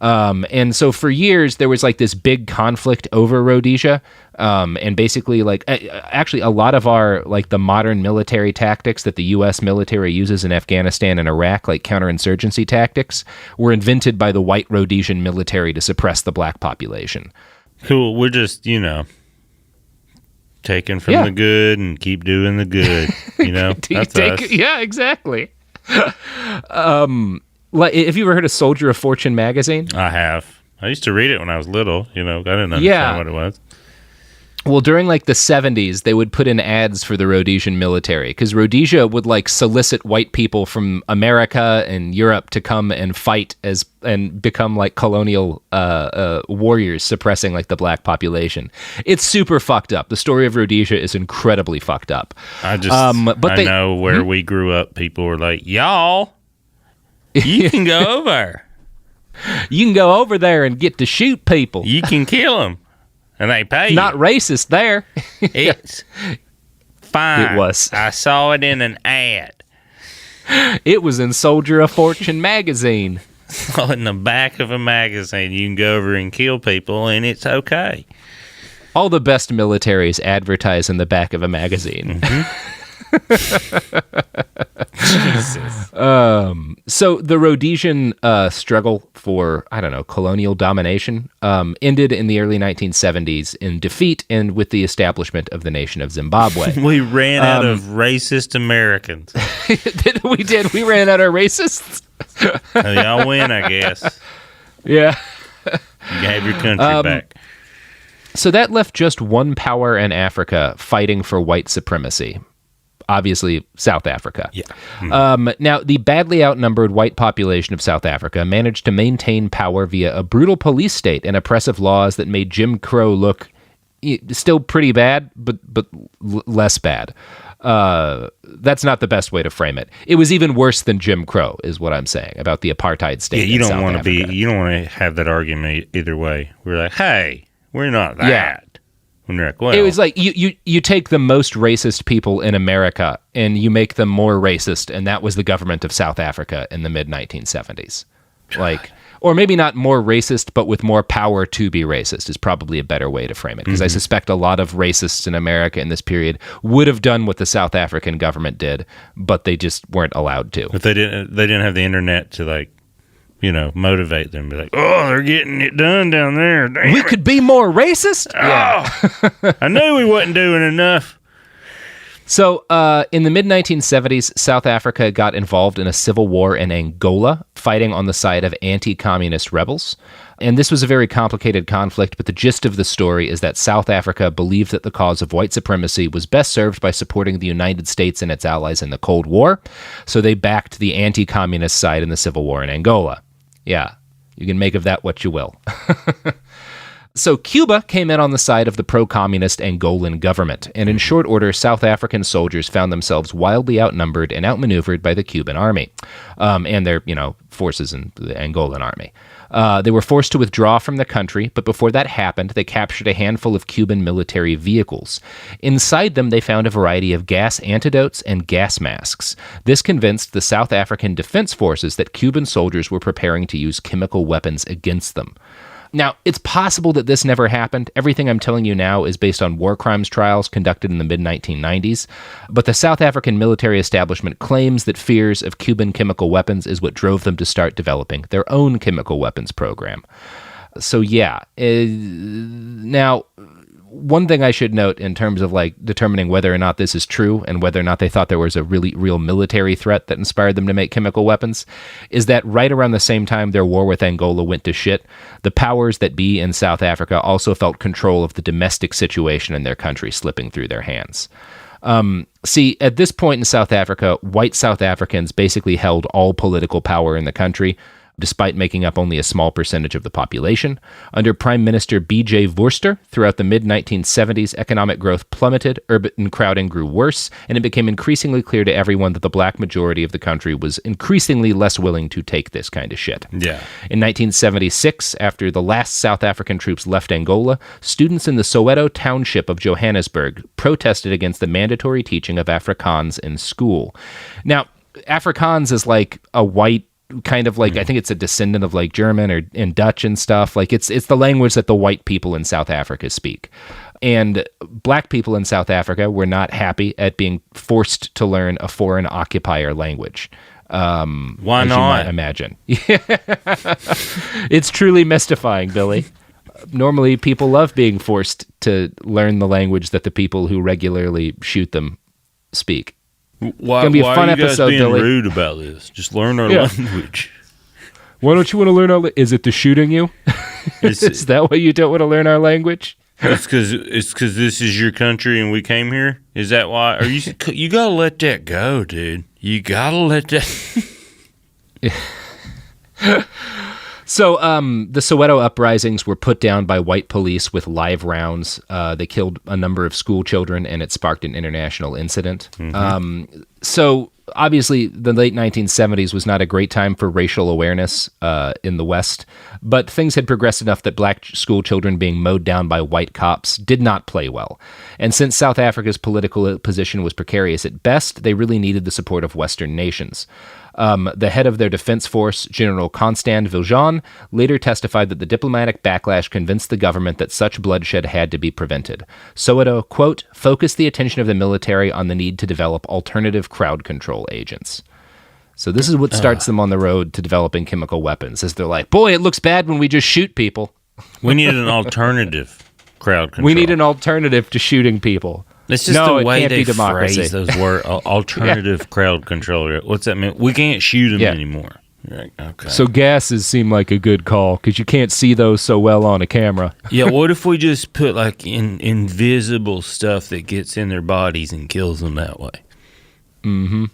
And so for years, there was like this big conflict over Rhodesia. And basically, like, actually, a lot of our, like, the modern military tactics that the U.S. military uses in Afghanistan and Iraq, like counterinsurgency tactics, were invented by the white Rhodesian military to suppress the black population. Cool. We're just, taking from the good and keep doing the good. That's us. Yeah, exactly. Like, have you ever heard of Soldier of Fortune magazine? I have. I used to read it when I was little. I didn't understand what it was. Well, during like the 70s, they would put in ads for the Rhodesian military because Rhodesia would like solicit white people from America and Europe to come and fight and become like colonial warriors suppressing like the black population. It's super fucked up. The story of Rhodesia is incredibly fucked up. I know where we grew up, people were like, y'all, you can go over. You can go over there and get to shoot people. You can kill them. And they pay you. Not racist there. It's fine. It was. I saw it in an ad. It was in Soldier of Fortune magazine. So in the back of a magazine, you can go over and kill people, and it's okay. All the best militaries advertise in the back of a magazine. Mm-hmm. Jesus. So the Rhodesian struggle for, colonial domination ended in the early 1970s in defeat and with the establishment of the nation of Zimbabwe. We ran out of racist Americans. We did. We ran out of racists. Y'all win, I guess. Yeah. You can have your country back. So that left just one power in Africa fighting for white supremacy. Obviously, South Africa. Yeah. Mm-hmm. Now, the badly outnumbered white population of South Africa managed to maintain power via a brutal police state and oppressive laws that made Jim Crow look still pretty bad, but less bad. That's not the best way to frame it. It was even worse than Jim Crow, is what I'm saying about the apartheid state. Yeah, you in don't South want to Africa. You don't want to have that argument either way. We're like, hey, we're not that. Yeah. When you're like, well, it was like you take the most racist people in America and you make them more racist, and that was the government of South Africa in the mid-1970s. Like, or maybe not more racist, but with more power to be racist is probably a better way to frame it. Because I suspect a lot of racists in America in this period would have done what the South African government did, but they just weren't allowed to. But they didn't have the internet to motivate them. Be like, oh, they're getting it done down there. Damn we could be more racist? Yeah. I knew we wasn't doing enough. So in the mid-1970s, South Africa got involved in a civil war in Angola, fighting on the side of anti-communist rebels. And this was a very complicated conflict, but the gist of the story is that South Africa believed that the cause of white supremacy was best served by supporting the United States and its allies in the Cold War. So they backed the anti-communist side in the civil war in Angola. Yeah, you can make of that what you will. So Cuba came in on the side of the pro-communist Angolan government, and in short order, South African soldiers found themselves wildly outnumbered and outmaneuvered by the Cuban army, and their, forces in the Angolan army. They were forced to withdraw from the country, but before that happened, they captured a handful of Cuban military vehicles. Inside them, they found a variety of gas antidotes and gas masks. This convinced the South African Defense Forces that Cuban soldiers were preparing to use chemical weapons against them. Now, it's possible that this never happened. Everything I'm telling you now is based on war crimes trials conducted in the mid-1990s, but the South African military establishment claims that fears of Cuban chemical weapons is what drove them to start developing their own chemical weapons program. So yeah, now, one thing I should note in terms of like determining whether or not this is true and whether or not they thought there was a really real military threat that inspired them to make chemical weapons is that right around the same time their war with Angola went to shit, the powers that be in South Africa also felt control of the domestic situation in their country slipping through their hands. See, at this point in South Africa, white South Africans basically held all political power in the country, despite making up only a small percentage of the population. Under Prime Minister B.J. Vorster, throughout the mid-1970s, economic growth plummeted, urban crowding grew worse, and it became increasingly clear to everyone that the black majority of the country was increasingly less willing to take this kind of shit. Yeah. In 1976, after the last South African troops left Angola, students in the Soweto township of Johannesburg protested against the mandatory teaching of Afrikaans in school. Now, Afrikaans is like a white kind of like, I think it's a descendant of like German or in Dutch and stuff. Like it's the language that the white people in South Africa speak. And black people in South Africa were not happy at being forced to learn a foreign occupier language. Why as not? You might imagine. It's truly mystifying, Billy. Normally, people love being forced to learn the language that the people who regularly shoot them speak. Why, it's gonna be a fun are you episode, guys being Billy. rude about this? Just learn our language. Why don't you want to learn our? Is it the shooting you? Is that why you don't want to learn our language? It's because this is your country and we came here. Is that why? Are you? You gotta let that go, dude. You gotta let that. So the Soweto uprisings were put down by white police with live rounds. They killed a number of school children, and it sparked an international incident. So obviously, the late 1970s was not a great time for racial awareness in the West, but things had progressed enough that black school children being mowed down by white cops did not play well. And since South Africa's political position was precarious at best, they really needed the support of Western nations. The head of their defense force, General Constant Viljoen, later testified that the diplomatic backlash convinced the government that such bloodshed had to be prevented. Soweto, quote, focused the attention of the military on the need to develop alternative crowd control agents. So this is what starts them on the road to developing chemical weapons, as they're like, boy, it looks bad when we just shoot people. We need an alternative crowd control. We need an alternative to shooting people. It's just the way they phrase those words. Alternative crowd control. What's that mean? We can't shoot them anymore. Like, okay. So gases seem like a good call because you can't see those so well on a camera. Yeah, what if we just put like invisible stuff that gets in their bodies and kills them that way? Mm-hmm.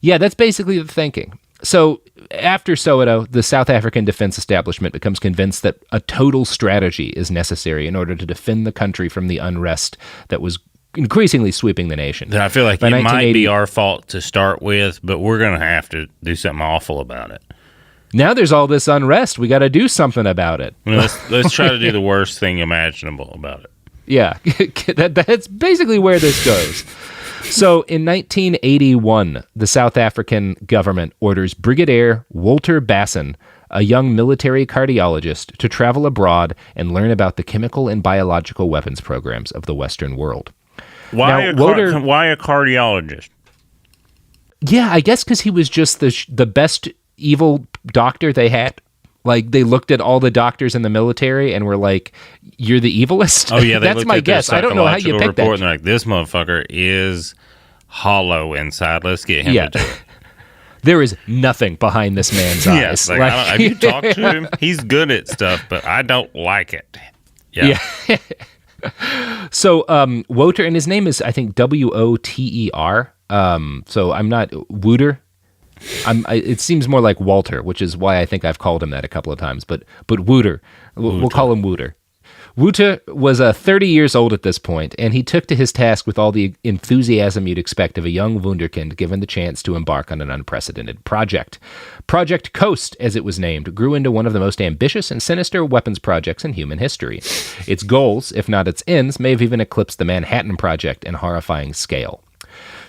Yeah, that's basically the thinking. So after Soweto, the South African defense establishment becomes convinced that a total strategy is necessary in order to defend the country from the unrest that was increasingly sweeping the nation. I feel like it might be our fault to start with, but we're going to have to do something awful about it. Now there's all this unrest. We got to do something about it. Let's try to do the worst thing imaginable about it. Yeah, that's basically where this goes. So in 1981, the South African government orders Brigadier Woulter Basson, a young military cardiologist, to travel abroad and learn about the chemical and biological weapons programs of the Western world. Why a cardiologist? Yeah, I guess because he was just the best evil doctor they had. Like, they looked at all the doctors in the military and were like, you're the evilest? Oh, yeah, that's my guess. I don't know how you picked that. And they're like, this motherfucker is hollow inside. Let's get him to do it. There is nothing behind this man's eyes. Like, have you talked to him? He's good at stuff, but I don't like it. Yeah. So, Woulter, and his name is, I think, Woter. So I'm not Woulter. It seems more like Walter, which is why I think I've called him that a couple of times. But Woulter, we'll call him Woulter. Woulter was 30 years old at this point, and he took to his task with all the enthusiasm you'd expect of a young wunderkind given the chance to embark on an unprecedented project. Project Coast, as it was named, grew into one of the most ambitious and sinister weapons projects in human history. Its goals, if not its ends, may have even eclipsed the Manhattan Project in horrifying scale.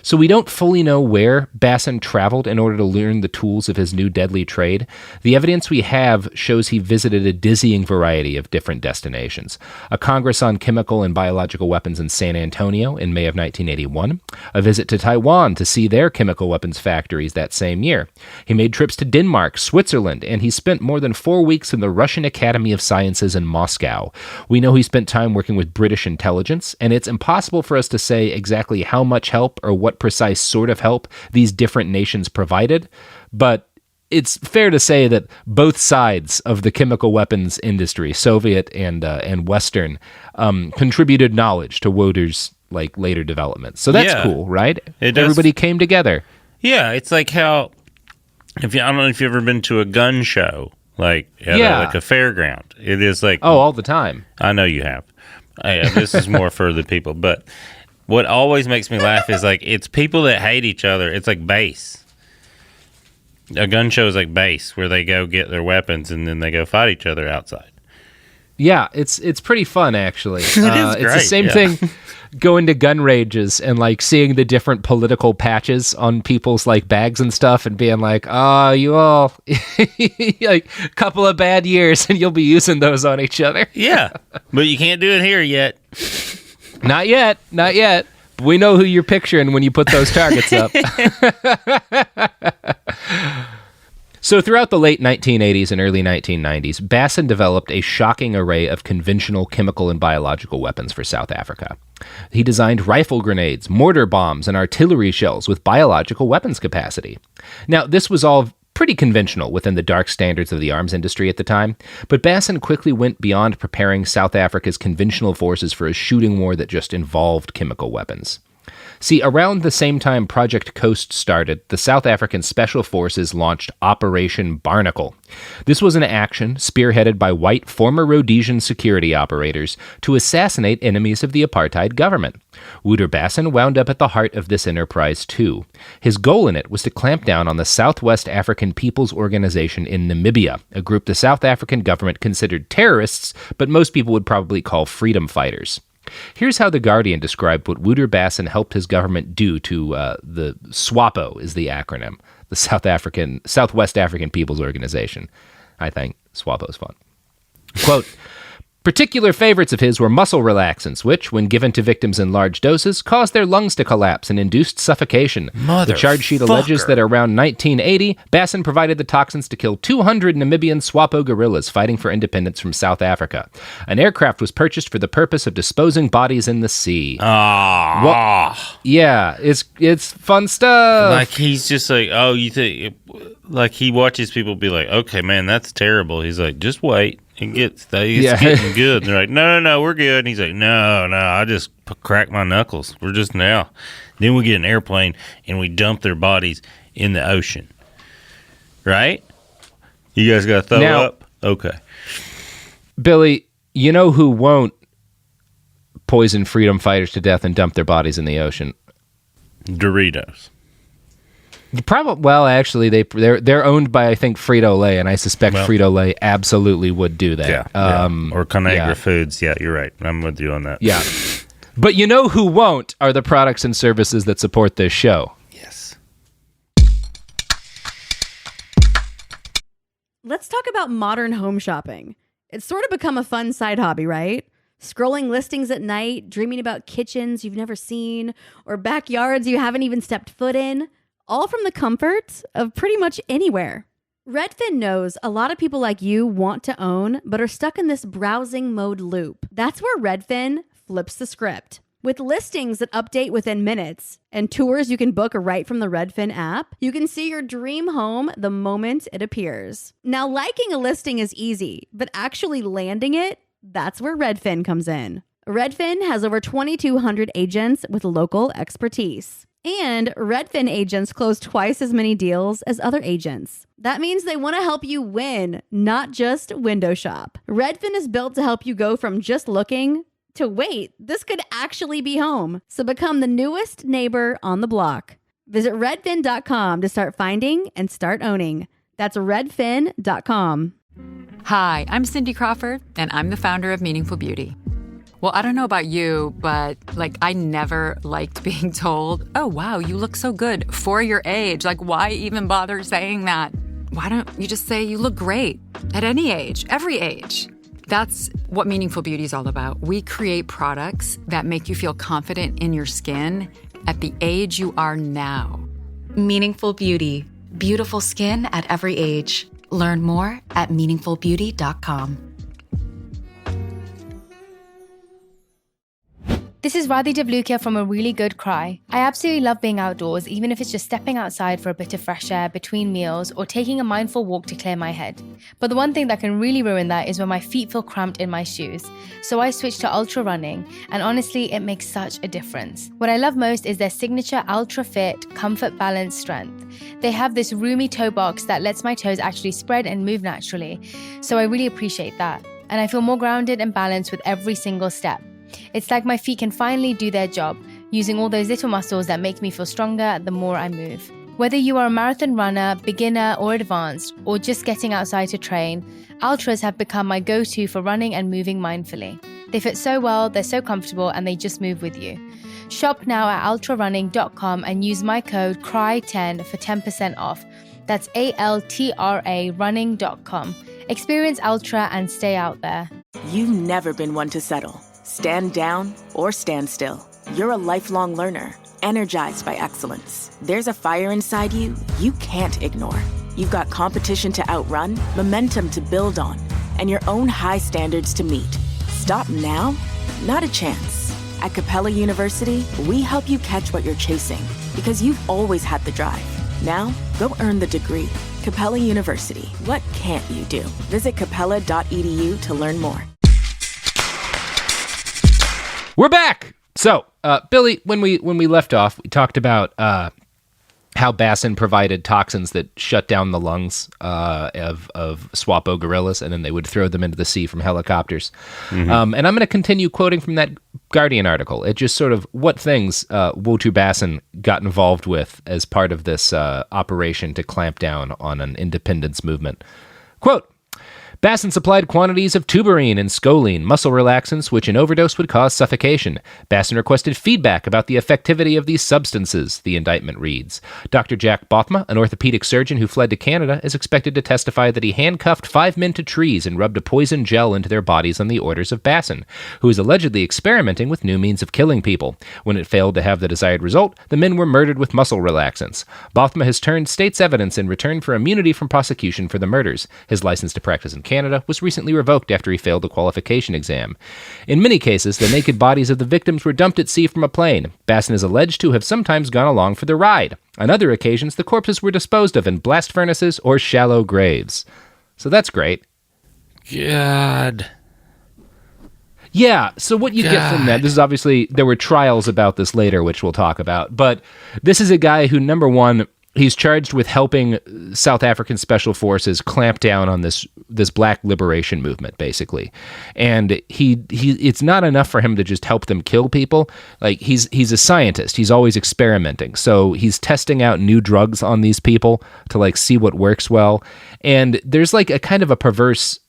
So we don't fully know where Basson traveled in order to learn the tools of his new deadly trade. The evidence we have shows he visited a dizzying variety of different destinations. A Congress on Chemical and Biological Weapons in San Antonio in May of 1981. A visit to Taiwan to see their chemical weapons factories that same year. He made trips to Denmark, Switzerland, and he spent more than 4 weeks in the Russian Academy of Sciences in Moscow. We know he spent time working with British intelligence, and it's impossible for us to say exactly how much help or what precise sort of help these different nations provided, but it's fair to say that both sides of the chemical weapons industry, Soviet and Western, contributed knowledge to Woulter's later development. So that's cool, right? Everybody came together. Yeah, it's like how I don't know if you've ever been to a gun show, like a fairground. It is like all the time. I know you have. This is more for the people, but what always makes me laugh is it's people that hate each other. It's like base. A gun show is like base, where they go get their weapons and then they go fight each other outside. Yeah, it's pretty fun, actually. It is great, it's the same thing going to gun ranges and seeing the different political patches on people's bags and stuff and being like, oh, you all couple of bad years and you'll be using those on each other. Yeah, but you can't do it here yet. Not yet. We know who you're picturing when you put those targets up. So throughout the late 1980s and early 1990s, Basson developed a shocking array of conventional chemical and biological weapons for South Africa. He designed rifle grenades, mortar bombs, and artillery shells with biological weapons capacity. Now, this was all pretty conventional within the dark standards of the arms industry at the time, but Basson quickly went beyond preparing South Africa's conventional forces for a shooting war that just involved chemical weapons. See, around the same time Project Coast started, the South African Special Forces launched Operation Barnacle. This was an action spearheaded by white former Rhodesian security operators to assassinate enemies of the apartheid government. Woulter Basson wound up at the heart of this enterprise too. His goal in it was to clamp down on the Southwest African People's Organization in Namibia, a group the South African government considered terrorists, but most people would probably call freedom fighters. Here's how The Guardian described what Woulter Basson helped his government do to the SWAPO is the acronym, the Southwest African People's Organization. I think SWAPO's fun. Quote, particular favorites of his were muscle relaxants, which, when given to victims in large doses, caused their lungs to collapse and induced suffocation. The charge sheet alleges that around 1980, Basson provided the toxins to kill 200 Namibian SWAPO guerrillas fighting for independence from South Africa. An aircraft was purchased for the purpose of disposing bodies in the sea. Yeah, it's fun stuff. He's just you think, he watches people be like, okay, man, that's terrible. He's like, just wait. It's getting good. And they're like, no, we're good. And he's like, no, I just cracked my knuckles. We're just now. Then we get an airplane and we dump their bodies in the ocean. Right? You guys got to throw up? Okay. Billy, you know who won't poison freedom fighters to death and dump their bodies in the ocean? Doritos. Actually, they're owned by, I think, Frito-Lay, and I suspect Frito-Lay absolutely would do that. Or Conagra Foods. Yeah, you're right. I'm with you on that. Yeah. But you know who won't are the products and services that support this show. Yes. Let's talk about modern home shopping. It's sort of become a fun side hobby, right? Scrolling listings at night, dreaming about kitchens you've never seen, or backyards you haven't even stepped foot in. All from the comfort of pretty much anywhere. Redfin knows a lot of people like you want to own, but are stuck in this browsing mode loop. That's where Redfin flips the script. With listings that update within minutes and tours you can book right from the Redfin app, you can see your dream home the moment it appears. Now, liking a listing is easy, but actually landing it, that's where Redfin comes in. Redfin has over 2,200 agents with local expertise. And Redfin agents close twice as many deals as other agents. That means they want to help you win, not just window shop. Redfin is built to help you go from just looking to wait, this could actually be home. So become the newest neighbor on the block. Visit redfin.com to start finding and start owning. That's redfin.com. Hi, I'm Cindy Crawford, and I'm the founder of Meaningful Beauty. Well, I don't know about you, but like I never liked being told, oh, wow, you look so good for your age. Like, why even bother saying that? Why don't you just say you look great at any age, every age? That's what Meaningful Beauty is all about. We create products that make you feel confident in your skin at the age you are now. Meaningful Beauty. Beautiful skin at every age. Learn more at meaningfulbeauty.com. This is Radhi Devlukia from A Really Good Cry. I absolutely love being outdoors, even if it's just stepping outside for a bit of fresh air between meals or taking a mindful walk to clear my head. But the one thing that can really ruin that is when my feet feel cramped in my shoes. So I switched to ultra running, and honestly, it makes such a difference. What I love most is their signature Ultra Fit Comfort Balance Strength. They have this roomy toe box that lets my toes actually spread and move naturally. So I really appreciate that. And I feel more grounded and balanced with every single step. It's like my feet can finally do their job, using all those little muscles that make me feel stronger the more I move. Whether you are a marathon runner, beginner or advanced, or just getting outside to train, Ultras have become my go-to for running and moving mindfully. They fit so well, they're so comfortable, and they just move with you. Shop now at ultrarunning.com and use my code CRY10 for 10% off. That's ALTRA running.com. Experience Ultra and stay out there. You've never been one to settle. Stand down or stand still. You're a lifelong learner, energized by excellence. There's a fire inside you you can't ignore. You've got competition to outrun, momentum to build on, and your own high standards to meet. Stop now? Not a chance. At Capella University, we help you catch what you're chasing because you've always had the drive. Now, go earn the degree. Capella University. What can't you do? Visit capella.edu to learn more. We're back. So, Billy, when we left off, we talked about how Basson provided toxins that shut down the lungs of Swapo gorillas, and then they would throw them into the sea from helicopters. Mm-hmm. And I'm going to continue quoting from that Guardian article. It just sort of what things Woulter Basson got involved with as part of this operation to clamp down on an independence movement. Quote, Basson supplied quantities of tuberine and scoline, muscle relaxants, which in overdose would cause suffocation. Basson requested feedback about the effectivity of these substances, the indictment reads. Dr. Jack Bothma, an orthopedic surgeon who fled to Canada, is expected to testify that he handcuffed 5 men to trees and rubbed a poison gel into their bodies on the orders of Basson, who is allegedly experimenting with new means of killing people. When it failed to have the desired result, the men were murdered with muscle relaxants. Bothma has turned state's evidence in return for immunity from prosecution for the murders. His license to practice in Canada was recently revoked after he failed the qualification exam. In many cases, the naked bodies of the victims were dumped at sea from a plane. Basson is alleged to have sometimes gone along for the ride. On other occasions, the corpses were disposed of in blast furnaces or shallow graves. So that's great. God. Yeah, so what you get from that, this is obviously, there were trials about this later, which we'll talk about, but this is a guy who, number one, he's charged with helping South African special forces clamp down on this black liberation movement, basically. And he it's not enough for him to just help them kill people. Like he's a scientist. He's always experimenting. So he's testing out new drugs on these people to like see what works well. And there's like a kind of a perverse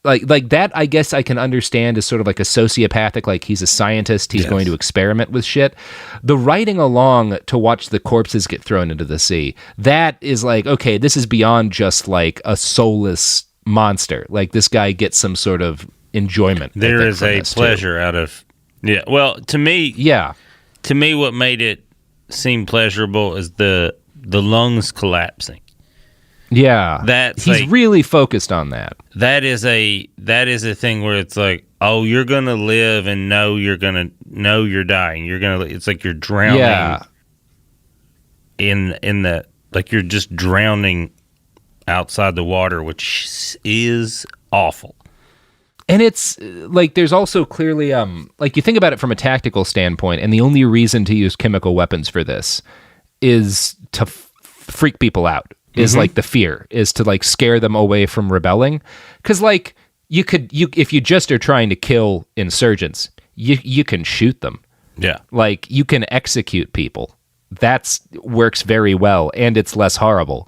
like that, I guess I can understand as sort of like a sociopathic, like he's a scientist, he's going to experiment with shit. The riding along to watch the corpses get thrown into the sea, that is like, okay, this is beyond just like a soulless monster. Like this guy gets some sort of enjoyment. There is a pleasure out of, well, to me, what made it seem pleasurable is the lungs collapsing. Yeah, he's like, really focused on that. That is a thing where it's like, oh, you're gonna live and know you're dying. It's like you're drowning in the, like you're just drowning outside the water, which is awful. And it's like there's also clearly like you think about it from a tactical standpoint, and the only reason to use chemical weapons for this is to freak people out. Is like the fear is to like scare them away from rebelling, because like you if you just are trying to kill insurgents, you can shoot them, like you can execute people. That's works very well, and it's less horrible.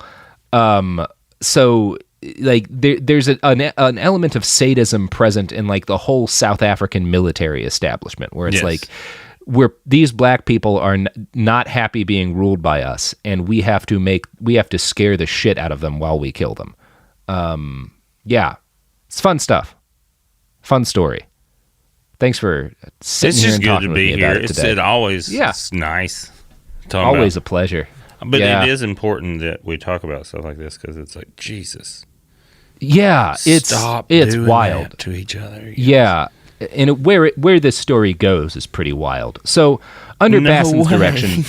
So like there's an element of sadism present in like the whole South African military establishment, where it's like these black people are not happy being ruled by us, and we have to scare the shit out of them while we kill them. Yeah, it's fun stuff. Fun story. Thanks for sitting here and talking with me about it today. It's nice. Always a pleasure. But it is important that we talk about stuff like this because it's like, Jesus. Yeah, it's wild that to each other. Yeah, and where this story goes is pretty wild. So under Basson's direction,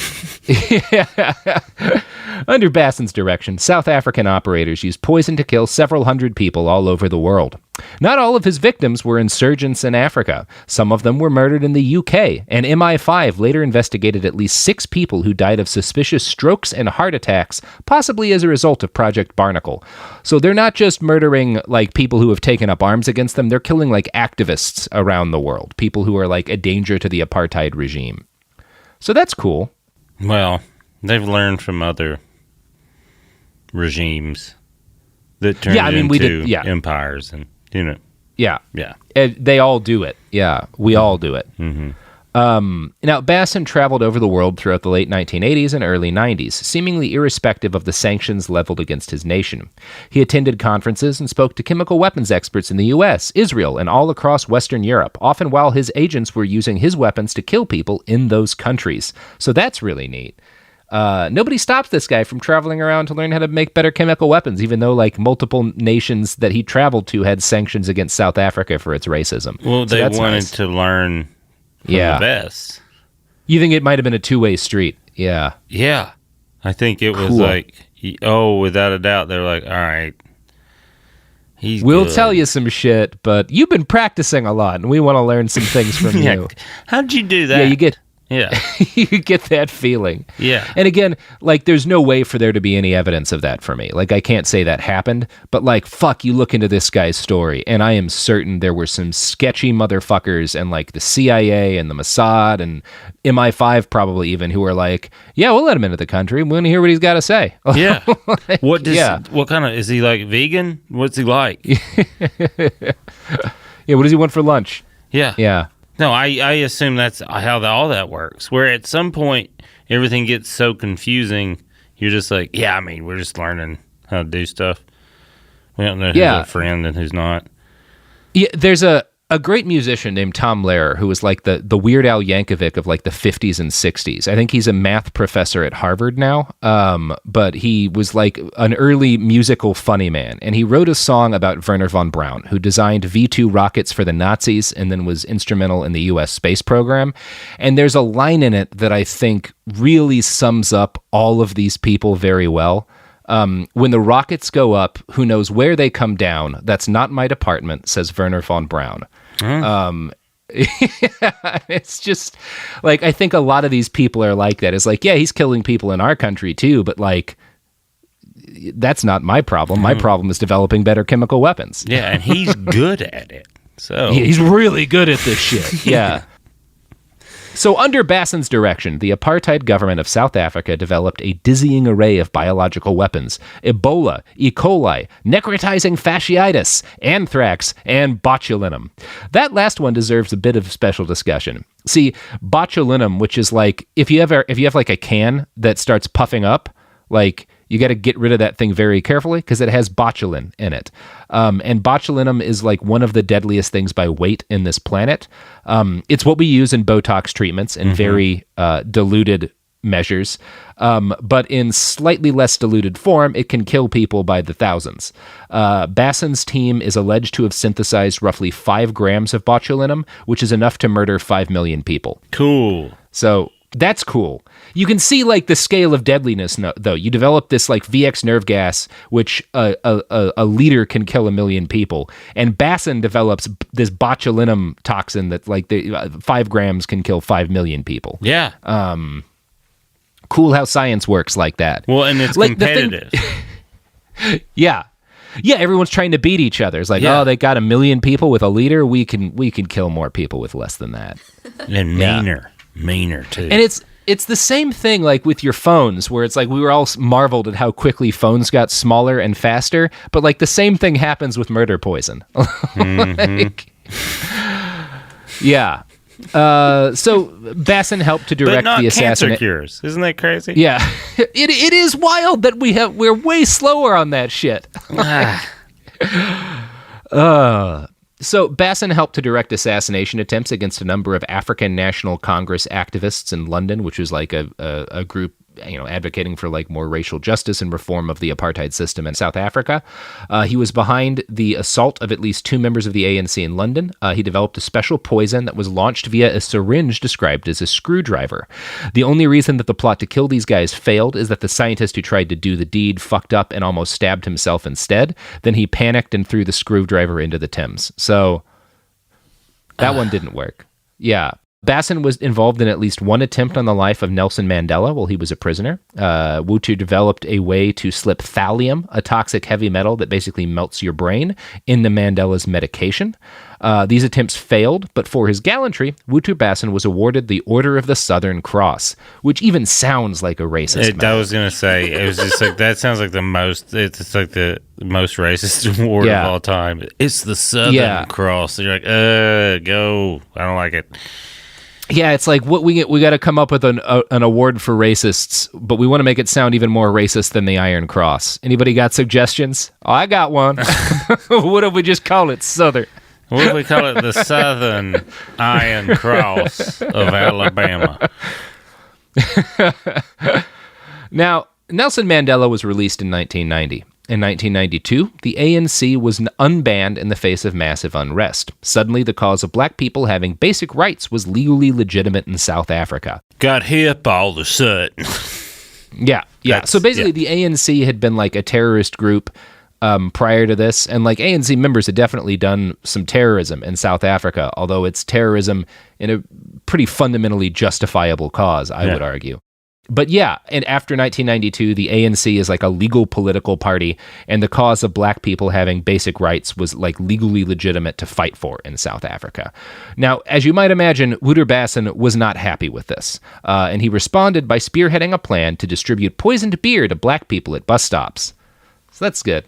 under Basson's direction, South African operators used poison to kill several hundred people all over the world. Not all of his victims were insurgents in Africa. Some of them were murdered in the UK, and MI5 later investigated at least 6 people who died of suspicious strokes and heart attacks, possibly as a result of Project Barnacle. So they're not just murdering like people who have taken up arms against them, they're killing like activists around the world, people who are like a danger to the apartheid regime. So that's cool. Well, they've learned from other regimes that turned into empires, and Yeah. They all do it. Yeah, we all do it. Mm-hmm. Now, Basson traveled over the world throughout the late 1980s and early 90s, seemingly irrespective of the sanctions leveled against his nation. He attended conferences and spoke to chemical weapons experts in the U.S., Israel, and all across Western Europe, often while his agents were using his weapons to kill people in those countries. So that's really neat. Nobody stopped this guy from traveling around to learn how to make better chemical weapons, even though like multiple nations that he traveled to had sanctions against South Africa for its racism. Well, they wanted to learn from the best. You think it might have been a two-way street? Yeah. Yeah. I think it was like, without a doubt, they're like, all right, we'll tell you some shit, but you've been practicing a lot, and we want to learn some things from you. How'd you do that? Yeah, you get... Yeah. You get that feeling. Yeah. And again, like, there's no way for there to be any evidence of that for me. Like, I can't say that happened, but, like, fuck, you look into this guy's story, and I am certain there were some sketchy motherfuckers, and, like, the CIA and the Mossad and MI5 probably even, who are like, yeah, we'll let him into the country. We want to hear what he's got to say. Yeah. What kind of, is he, like, vegan? What's he like? Yeah, what does he want for lunch? Yeah. Yeah. No, I assume that's how all that works. Where at some point everything gets so confusing, you're just like, we're just learning how to do stuff. We don't know who's a friend and who's not. Yeah, there's a great musician named Tom Lehrer who was like the Weird Al Yankovic of like the 50s and 60s. I think he's a math professor at Harvard now, but he was like an early musical funny man. And he wrote a song about Wernher von Braun, who designed V-2 rockets for the Nazis and then was instrumental in the U.S. space program. And there's a line in it that I think really sums up all of these people very well. When the rockets go up, who knows where they come down? That's not my department, says Wernher von Braun. It's just like, I think a lot of these people are like that. It's like, yeah, he's killing people in our country too, but like, that's not my problem. My problem is developing better chemical weapons. Yeah, and he's good at it. So he's really good at this shit. Yeah. So under Basson's direction, the apartheid government of South Africa developed a dizzying array of biological weapons: Ebola, E. coli, necrotizing fasciitis, anthrax, and botulinum. That last one deserves a bit of special discussion. See, botulinum, which is like, if you have like a can that starts puffing up, like, you got to get rid of that thing very carefully because it has botulin in it. And botulinum is like one of the deadliest things by weight in this planet. It's what we use in Botox treatments in very diluted measures. But in slightly less diluted form, it can kill people by the thousands. Basson's team is alleged to have synthesized roughly 5 grams of botulinum, which is enough to murder 5 million people. Cool. So that's cool. You can see like the scale of deadliness, though. You develop this like VX nerve gas, which a liter can kill 1 million people, and Basson develops this botulinum toxin that like 5 grams can kill 5 million people. Yeah. Cool how science works like that. Well, and it's like competitive. Yeah. Yeah, everyone's trying to beat each other. It's like, oh, they got 1 million people with a liter. We can kill more people with less than that. And meaner too. And It's the same thing like with your phones, where it's like we were all marveled at how quickly phones got smaller and faster, but like the same thing happens with murder poison. Like, yeah. So Basson helped to direct but not the assassination. cancer cures. Isn't that crazy? Yeah, it is wild that we're way slower on that shit. So Basson helped to direct assassination attempts against a number of African National Congress activists in London, which was like a group, advocating for like more racial justice and reform of the apartheid system in South Africa. He was behind the assault of at least 2 members of the ANC in London. He developed a special poison that was launched via a syringe described as a screwdriver. The only reason that the plot to kill these guys failed is that the scientist who tried to do the deed fucked up and almost stabbed himself instead. Then he panicked and threw the screwdriver into the Thames. So that one didn't work. Yeah. Basson was involved in at least one attempt on the life of Nelson Mandela while he was a prisoner. Woulter developed a way to slip thallium, a toxic heavy metal that basically melts your brain, into Mandela's medication. These attempts failed, but for his gallantry, Woulter Basson was awarded the Order of the Southern Cross, which even sounds like a racist. I was going to say, it was just like, that sounds like it's like the most racist award of all time. It's the Southern Cross. You're like, go. I don't like it. Yeah, it's like what we got to come up with an award for racists, but we want to make it sound even more racist than the Iron Cross. Anybody got suggestions? Oh, I got one. What if we just call it Southern? What if we call it the Southern Iron Cross of Alabama? Now, Nelson Mandela was released in 1990. In 1992, the ANC was unbanned in the face of massive unrest. Suddenly, the cause of black people having basic rights was legally legitimate in South Africa. Got hip all of a sudden. Yeah. So basically, the ANC had been like a terrorist group prior to this, and like ANC members had definitely done some terrorism in South Africa, although it's terrorism in a pretty fundamentally justifiable cause, I would argue. But yeah, and after 1992, the ANC is like a legal political party, and the cause of black people having basic rights was like legally legitimate to fight for in South Africa. Now, as you might imagine, Woulter Basson was not happy with this, and he responded by spearheading a plan to distribute poisoned beer to black people at bus stops. So that's good.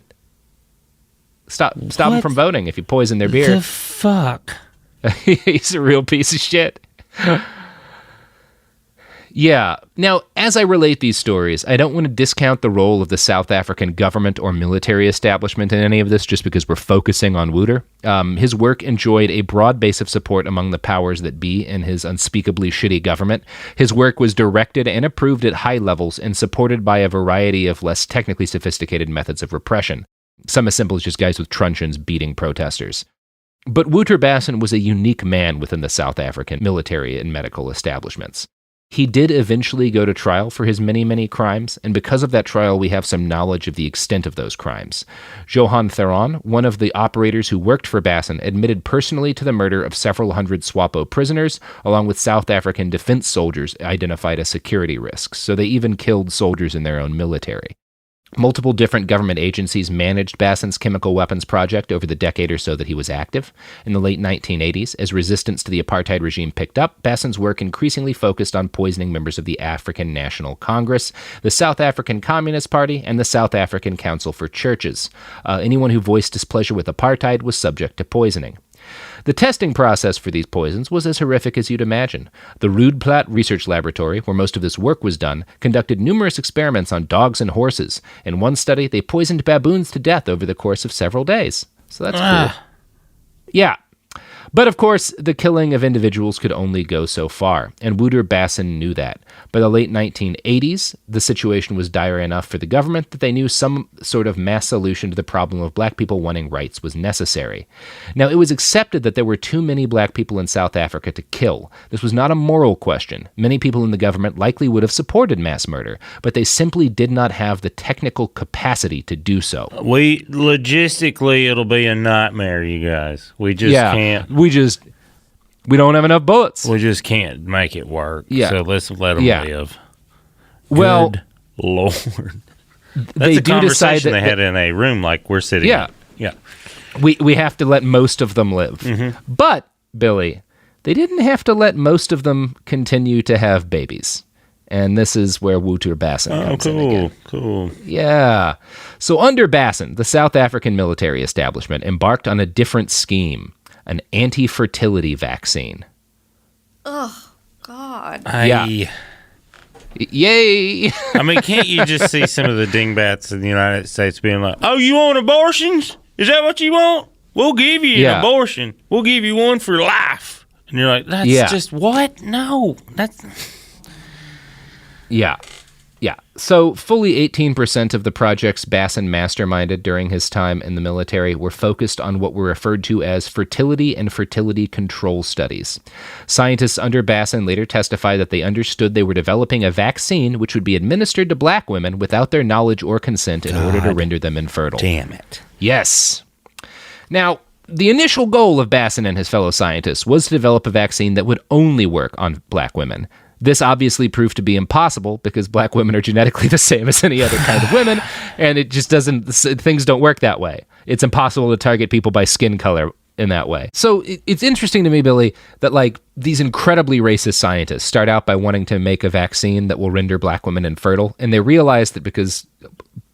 Stop them from voting if you poison their beer. The fuck? He's a real piece of shit. Yeah. Now, as I relate these stories, I don't want to discount the role of the South African government or military establishment in any of this just because we're focusing on Woulter. His work enjoyed a broad base of support among the powers that be in his unspeakably shitty government. His work was directed and approved at high levels and supported by a variety of less technically sophisticated methods of repression. Some as simple as just guys with truncheons beating protesters. But Woulter Basson was a unique man within the South African military and medical establishments. He did eventually go to trial for his many, many crimes, and because of that trial, we have some knowledge of the extent of those crimes. Johan Theron, one of the operators who worked for Basson, admitted personally to the murder of several hundred SWAPO prisoners, along with South African defense soldiers identified as security risks, so they even killed soldiers in their own military. Multiple different government agencies managed Basson's chemical weapons project over the decade or so that he was active. In the late 1980s, as resistance to the apartheid regime picked up, Basson's work increasingly focused on poisoning members of the African National Congress, the South African Communist Party, and the South African Council for Churches. Anyone who voiced displeasure with apartheid was subject to poisoning. The testing process for these poisons was as horrific as you'd imagine. The Roodeplaat Research Laboratory, where most of this work was done, conducted numerous experiments on dogs and horses. In one study, they poisoned baboons to death over the course of several days. So that's cool. Yeah. But of course, the killing of individuals could only go so far, and Woulter Basson knew that. By the late 1980s, the situation was dire enough for the government that they knew some sort of mass solution to the problem of black people wanting rights was necessary. Now, it was accepted that there were too many black people in South Africa to kill. This was not a moral question. Many people in the government likely would have supported mass murder, but they simply did not have the technical capacity to do so. Logistically, it'll be a nightmare, you guys. We just can't. We don't have enough bullets. We just can't make it work. Yeah. So let's let them live. Well, good Lord. That's they a do conversation decide that they had in a room like we're sitting in. Yeah. We have to let most of them live. Mm-hmm. But, Billy, they didn't have to let most of them continue to have babies. And this is where Woulter Basson comes in again. Cool. Yeah. So under Basson, the South African military establishment embarked on a different scheme, an anti-fertility vaccine. Oh, God. Yeah. Yay! I mean, can't you just see some of the dingbats in the United States being like, "Oh, you want abortions? Is that what you want? We'll give you an abortion. We'll give you one for life." And you're like, "That's just what? No, that's." Yeah. So fully 18% of the projects Basson masterminded during his time in the military were focused on what were referred to as fertility and fertility control studies. Scientists under Basson later testified that they understood they were developing a vaccine which would be administered to black women without their knowledge or consent in order to render them infertile. Damn it. Yes. Now, the initial goal of Basson and his fellow scientists was to develop a vaccine that would only work on black women. This obviously proved to be impossible because black women are genetically the same as any other kind of women, and it just doesn't, things don't work that way. It's impossible to target people by skin color in that way. So it's interesting to me, Billy, that like these incredibly racist scientists start out by wanting to make a vaccine that will render black women infertile, and they realize that because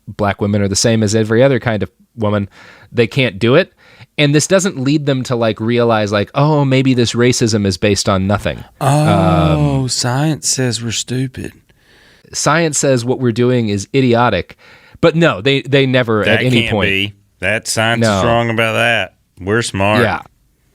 black women are the same as every other kind of woman, they can't do it. And this doesn't lead them to like realize like, oh, maybe this racism is based on nothing. Oh, science says we're stupid. Science says what we're doing is idiotic. But no, they never that at any can't point. Be. That science is wrong about that. We're smart. Yeah.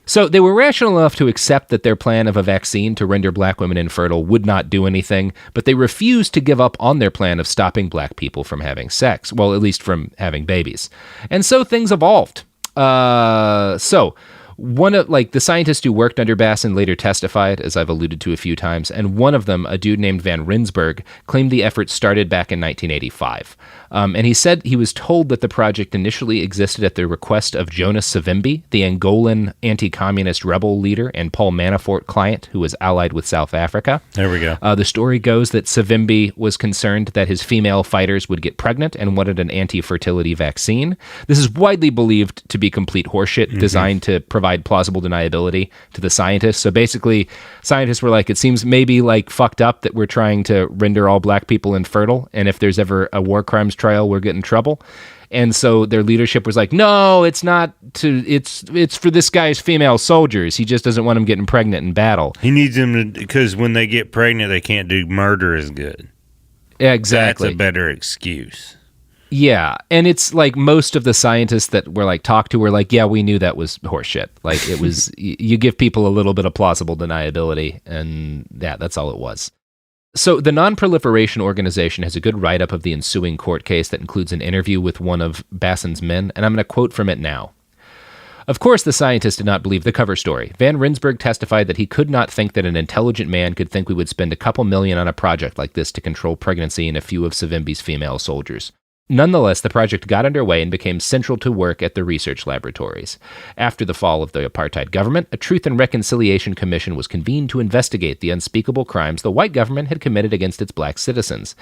So they were rational enough to accept that their plan of a vaccine to render black women infertile would not do anything, but they refused to give up on their plan of stopping black people from having sex. Well, at least from having babies. And so things evolved. So one of like the scientists who worked under Basson later testified, as I've alluded to a few times, and one of them, a dude named Van Rensburg, claimed the effort started back in 1985. And he said he was told that the project initially existed at the request of Jonas Savimbi, the Angolan anti-communist rebel leader and Paul Manafort client who was allied with South Africa. There we go. The story goes that Savimbi was concerned that his female fighters would get pregnant and wanted an anti-fertility vaccine. This is widely believed to be complete horseshit, designed to provide plausible deniability to the scientists. So basically, scientists were like, it seems maybe like fucked up that we're trying to render all black people infertile, and if there's ever a war crimes trial, we'll get in trouble. And so their leadership was like, no, it's not to, it's for this guy's female soldiers. He just doesn't want them getting pregnant in battle. He needs them to, because when they get pregnant, they can't do murder as good. Yeah, exactly. That's a better excuse. Yeah, and it's like most of the scientists that were like talked to were like, yeah, we knew that was horseshit. Like it was, you give people a little bit of plausible deniability, and yeah, that's all it was. So the Non-Proliferation Organization has a good write-up of the ensuing court case that includes an interview with one of Basson's men, and I'm going to quote from it now. Of course, the scientists did not believe the cover story. Van Rensburg testified that he could not think that an intelligent man could think we would spend a couple million on a project like this to control pregnancy in a few of Savimbi's female soldiers. Nonetheless, the project got underway and became central to work at the research laboratories. After the fall of the apartheid government, a Truth and Reconciliation Commission was convened to investigate the unspeakable crimes the white government had committed against its black citizens.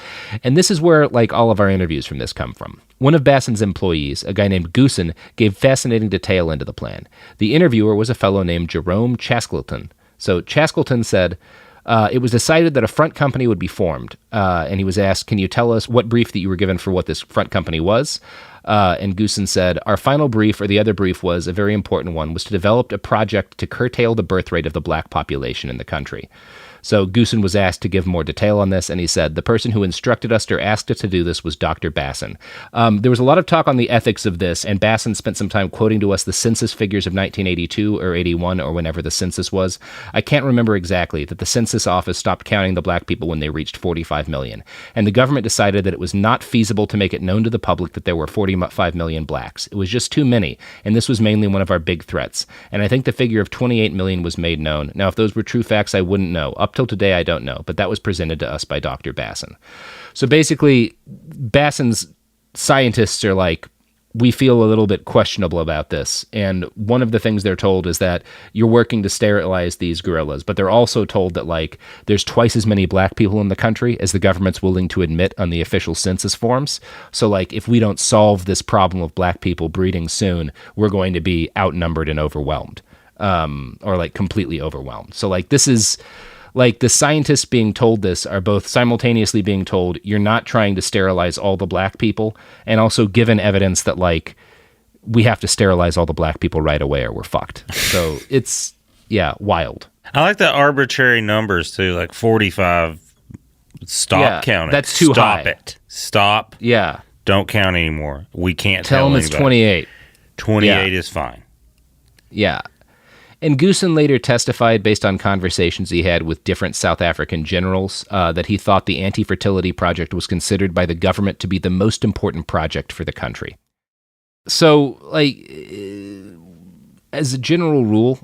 And this is where, like, all of our interviews from this come from. One of Basson's employees, a guy named Goosen, gave fascinating detail into the plan. The interviewer was a fellow named Jerome Chascleton. So Chascleton said, it was decided that a front company would be formed, and he was asked, can you tell us what brief that you were given for what this front company was? And Goosen said, our final brief, or the other brief was a very important one, was to develop a project to curtail the birth rate of the black population in the country. So Goosen was asked to give more detail on this, and he said, the person who instructed us or asked us to do this was Dr. Basson. There was a lot of talk on the ethics of this, and Basson spent some time quoting to us the census figures of 1982 or 81 or whenever the census was. I can't remember exactly, that the census office stopped counting the black people when they reached 45 million, and the government decided that it was not feasible to make it known to the public that there were 45 million blacks. It was just too many, and this was mainly one of our big threats. And I think the figure of 28 million was made known. Now, if those were true facts, I wouldn't know. Up till today, I don't know, but that was presented to us by Dr. Basson. So basically, Basson's scientists are like, we feel a little bit questionable about this. And one of the things they're told is that you're working to sterilize these gorillas, but they're also told that like there's twice as many black people in the country as the government's willing to admit on the official census forms. So like if we don't solve this problem of black people breeding soon, we're going to be outnumbered and overwhelmed, or like completely overwhelmed. So like this is Like, the scientists being told this are both simultaneously being told you're not trying to sterilize all the black people, and also given evidence that, like, we have to sterilize all the black people right away or we're fucked. So it's, wild. I like the arbitrary numbers too, like 45. Stop counting. That's too high. Stop it. Stop. Yeah. Don't count anymore. We can't tell them anybody. It's 28. 28 is fine. Yeah. And Goosen later testified, based on conversations he had with different South African generals, that he thought the Anti-Fertility Project was considered by the government to be the most important project for the country. So, like, as a general rule,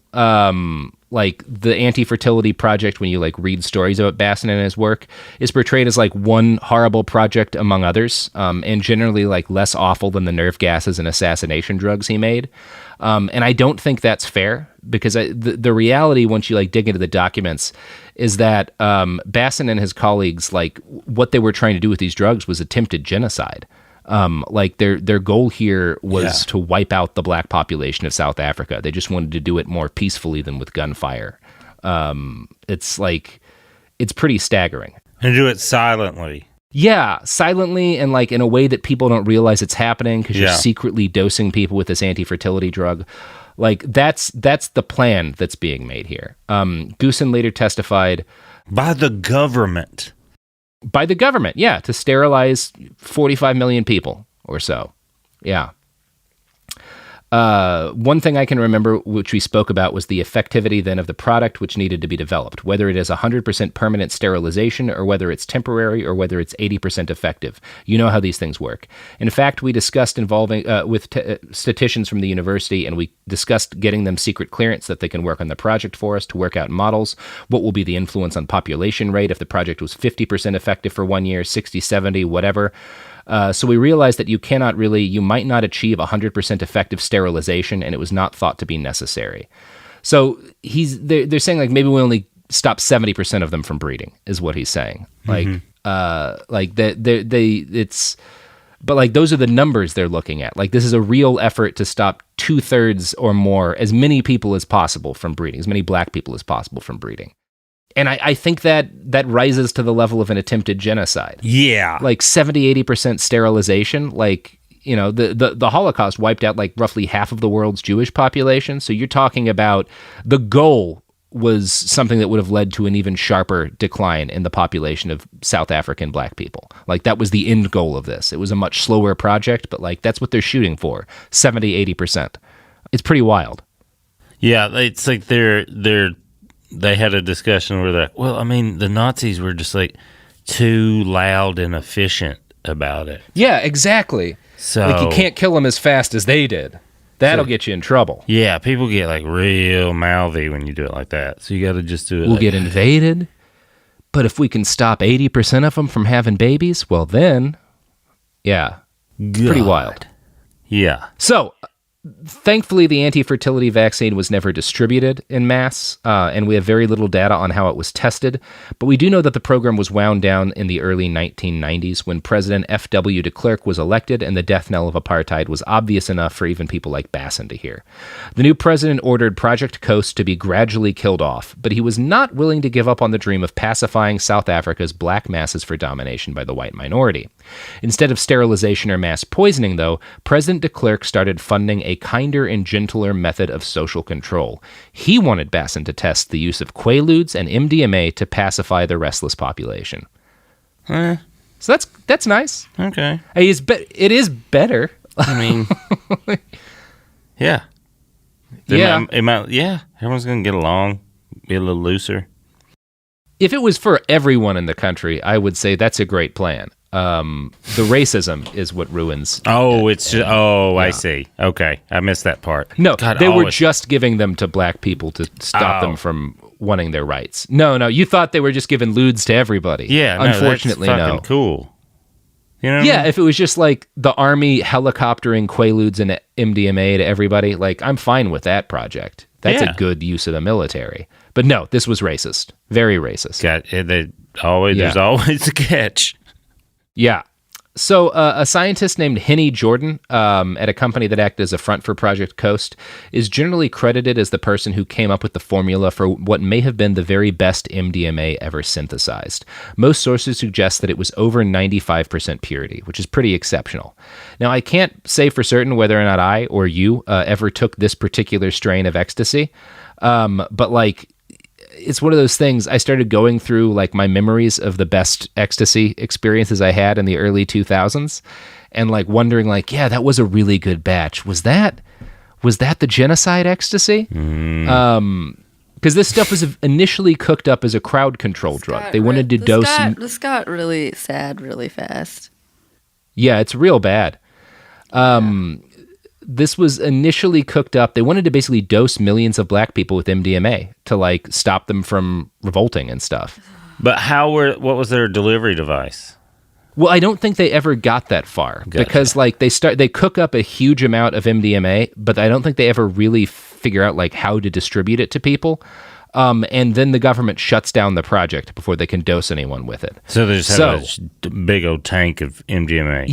like, the Anti-Fertility Project, when you, like, read stories about Basson and his work, is portrayed as, like, one horrible project among others, and generally, like, less awful than the nerve gases and assassination drugs he made. And I don't think that's fair, because the reality, once you, like, dig into the documents, is that Basson and his colleagues, like, what they were trying to do with these drugs was attempted genocide. Like, their goal here was to wipe out the black population of South Africa. They just wanted to do it more peacefully than with gunfire. It's pretty staggering. And do it silently. Yeah, silently, and, like, in a way that people don't realize it's happening, because you're secretly dosing people with this anti-fertility drug. Like, that's the plan that's being made here. Goosen later testified, by the government. By the government, yeah, to sterilize 45 million people or so. Yeah. One thing I can remember, which we spoke about, was the effectivity then of the product which needed to be developed, whether it is 100% permanent sterilization or whether it's temporary or whether it's 80% effective. You know how these things work. In fact, we discussed involving with statisticians from the university, and we discussed getting them secret clearance that they can work on the project for us to work out models. What will be the influence on population rate if the project was 50% effective for 1 year, 60, 70, whatever. So we realized that you might not achieve 100% effective sterilization, and it was not thought to be necessary. So they're saying, like, maybe we only stop 70% of them from breeding, is what he's saying. Like, but, like, those are the numbers they're looking at. Like, this is a real effort to stop 2/3 or more, as many people as possible from breeding, as many black people as possible from breeding. And I think that rises to the level of an attempted genocide. Yeah. Like 70-80% sterilization. Like, you know, the Holocaust wiped out, like, roughly half of the world's Jewish population. So you're talking about the goal was something that would have led to an even sharper decline in the population of South African black people. Like, that was the end goal of this. It was a much slower project, but, like, that's what they're shooting for. 70-80%. It's pretty wild. Yeah, it's like they had a discussion where they're like, well, I mean, the Nazis were just, like, too loud and efficient about it. Yeah, exactly. So, like, you can't kill them as fast as they did. That'll get you in trouble. Yeah, people get, like, real mouthy when you do it like that. So you got to just do it. We'll get invaded, but if we can stop 80% of them from having babies, well then, yeah, pretty wild. Yeah. So, thankfully, the anti-fertility vaccine was never distributed en masse, and we have very little data on how it was tested, but we do know that the program was wound down in the early 1990s when President F.W. de Klerk was elected, and the death knell of apartheid was obvious enough for even people like Basson to hear. The new president ordered Project Coast to be gradually killed off, but he was not willing to give up on the dream of pacifying South Africa's black masses for domination by the white minority. Instead of sterilization or mass poisoning, though, President de Klerk started funding a kinder and gentler method of social control. He wanted Basson to test the use of quaaludes and MDMA to pacify the restless population. So that's nice. Okay. It is better. I mean, yeah. Everyone's going to get along, be a little looser. If it was for everyone in the country, I would say that's a great plan. The racism is what ruins. Oh, I see. Okay, I missed that part. No, they were just giving them to black people to stop them from wanting their rights. No, you thought they were just giving lewds to everybody. Yeah, unfortunately, that's fucking cool. You know? Yeah, if it was just like the army helicoptering quaaludes and MDMA to everybody, like, I'm fine with that project. That's a good use of the military. But no, this was racist. Very racist. There's always a catch. Yeah. So a scientist named Henny Jordan at a company that acted as a front for Project Coast is generally credited as the person who came up with the formula for what may have been the very best MDMA ever synthesized. Most sources suggest that it was over 95% purity, which is pretty exceptional. Now, I can't say for certain whether or not I or you ever took this particular strain of ecstasy, but like, it's one of those things. I started going through like my memories of the best ecstasy experiences I had in the early 2000s and like wondering like, yeah, that was a really good batch. Was that the Genocide ecstasy? Because this stuff was initially cooked up as a crowd control drug. They wanted to dose. This got really sad really fast. Yeah, it's real bad. This was initially cooked up. They wanted to basically dose millions of black people with MDMA to like stop them from revolting and stuff. But what was their delivery device? Well, I don't think they ever got that far because like they cook up a huge amount of MDMA, but I don't think they ever really figure out like how to distribute it to people. And then the government shuts down the project before they can dose anyone with it. So they just have a big old tank of MDMA.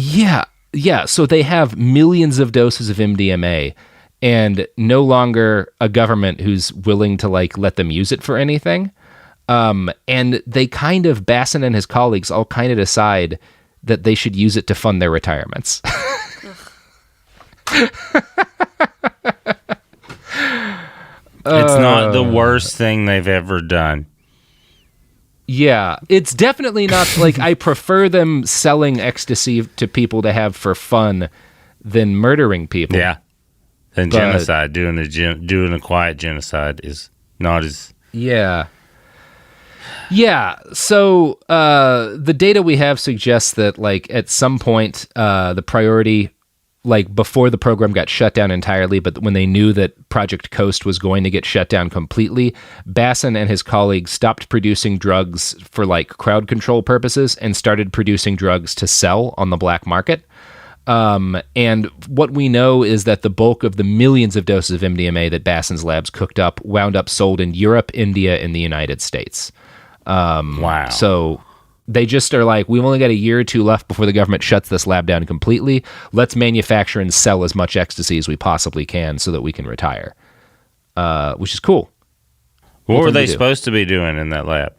Yeah, so they have millions of doses of MDMA and no longer a government who's willing to like let them use it for anything. And they kind of, Basson and his colleagues all kind of decide that they should use it to fund their retirements. It's not the worst thing they've ever done. Yeah, it's definitely not like I prefer them selling ecstasy to people to have for fun than murdering people. Yeah, and genocide, doing a quiet genocide is not as. Yeah. So the data we have suggests that like at some point the priority, like before the program got shut down entirely, but when they knew that Project Coast was going to get shut down completely, Basson and his colleagues stopped producing drugs for like crowd control purposes and started producing drugs to sell on the black market. And what we know is that the bulk of the millions of doses of MDMA that Basson's labs cooked up wound up sold in Europe, India, and the United States. Wow. So they just are like, we've only got a year or two left before the government shuts this lab down completely. Let's manufacture and sell as much ecstasy as we possibly can so that we can retire, which is cool. What were they supposed to be doing in that lab?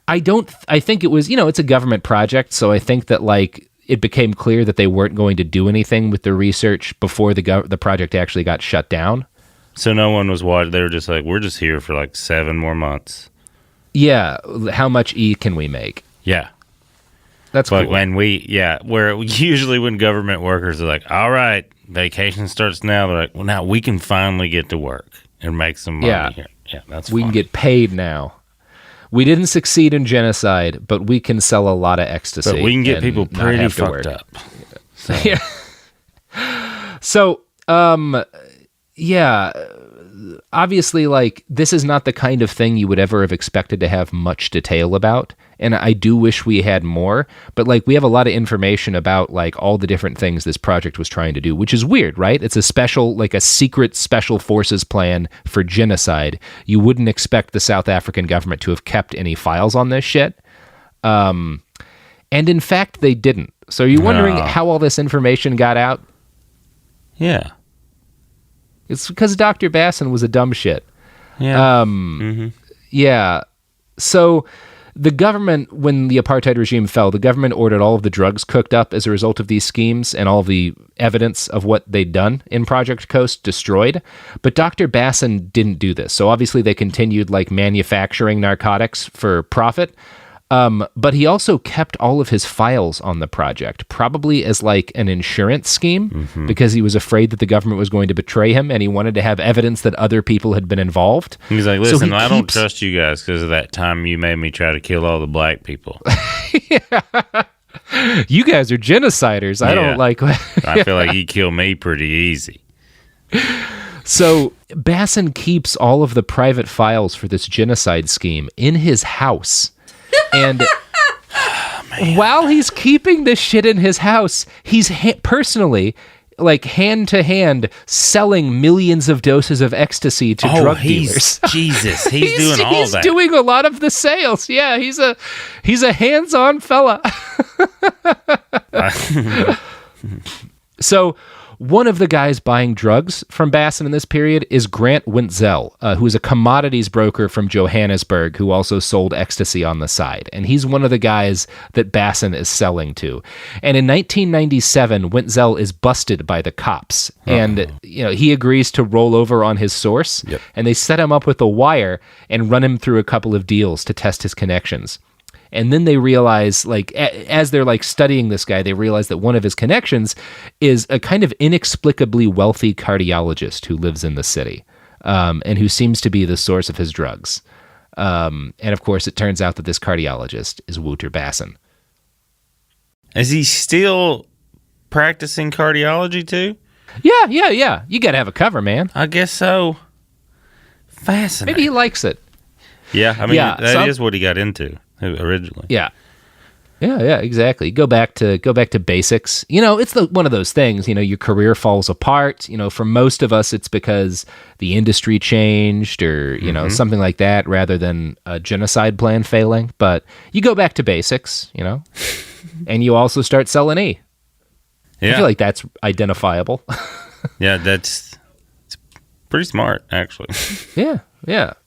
I think it was, it's a government project. So I think that like it became clear that they weren't going to do anything with the research before the project actually got shut down. So no one was watching. They were just like, we're just here for like 7 more months. Yeah, how much E can we make? Yeah. That's but cool. Where usually when government workers are like, all right, vacation starts now, they're like, well, now we can finally get to work and make some money here. Yeah, that's we can get paid now. We didn't succeed in genocide, but we can sell a lot of ecstasy. But we can get people pretty fucked up. So. Yeah. So, obviously, like, this is not the kind of thing you would ever have expected to have much detail about, and I do wish we had more, but, like, we have a lot of information about, like, all the different things this project was trying to do, which is weird, right? It's a secret special forces plan for genocide. You wouldn't expect the South African government to have kept any files on this shit, and in fact, they didn't. So you're wondering how all this information got out? Yeah. It's because Dr. Basson was a dumb shit. Yeah. Yeah. So the government, when the apartheid regime fell, the government ordered all of the drugs cooked up as a result of these schemes and all of the evidence of what they'd done in Project Coast destroyed. But Dr. Basson didn't do this. So obviously they continued like manufacturing narcotics for profit. But he also kept all of his files on the project, probably as like an insurance scheme, because he was afraid that the government was going to betray him, and he wanted to have evidence that other people had been involved. He's like, listen, I don't trust you guys because of that time you made me try to kill all the black people. You guys are genociders. I don't like... I feel like you kill me pretty easy. So Basson keeps all of the private files for this genocide scheme in his house. And while he's keeping this shit in his house, he's personally like hand to hand selling millions of doses of ecstasy to drug dealers. Jesus, he's doing all he's that. He's doing a lot of the sales. Yeah, he's a hands-on fella. So one of the guys buying drugs from Basson in this period is Grant Wentzel, who is a commodities broker from Johannesburg who also sold ecstasy on the side. And he's one of the guys that Basson is selling to. And in 1997, Wentzel is busted by the cops. And he agrees to roll over on his source. Yep. And they set him up with a wire and run him through a couple of deals to test his connections. And then they realize, like, as they're like studying this guy, they realize that one of his connections is a kind of inexplicably wealthy cardiologist who lives in the city, and who seems to be the source of his drugs. And of course, it turns out that this cardiologist is Woulter Basson. Is he still practicing cardiology too? Yeah. You got to have a cover, man. I guess so. Fascinating. Maybe he likes it. Yeah, I mean, that is what he got into originally. Yeah, exactly. Go back to basics. It's one of those things. Your career falls apart. For most of us, it's because the industry changed, or something like that, rather than a genocide plan failing. But you go back to basics, and you also start selling E. Yeah. I feel like that's identifiable. Yeah, it's pretty smart, actually. Yeah.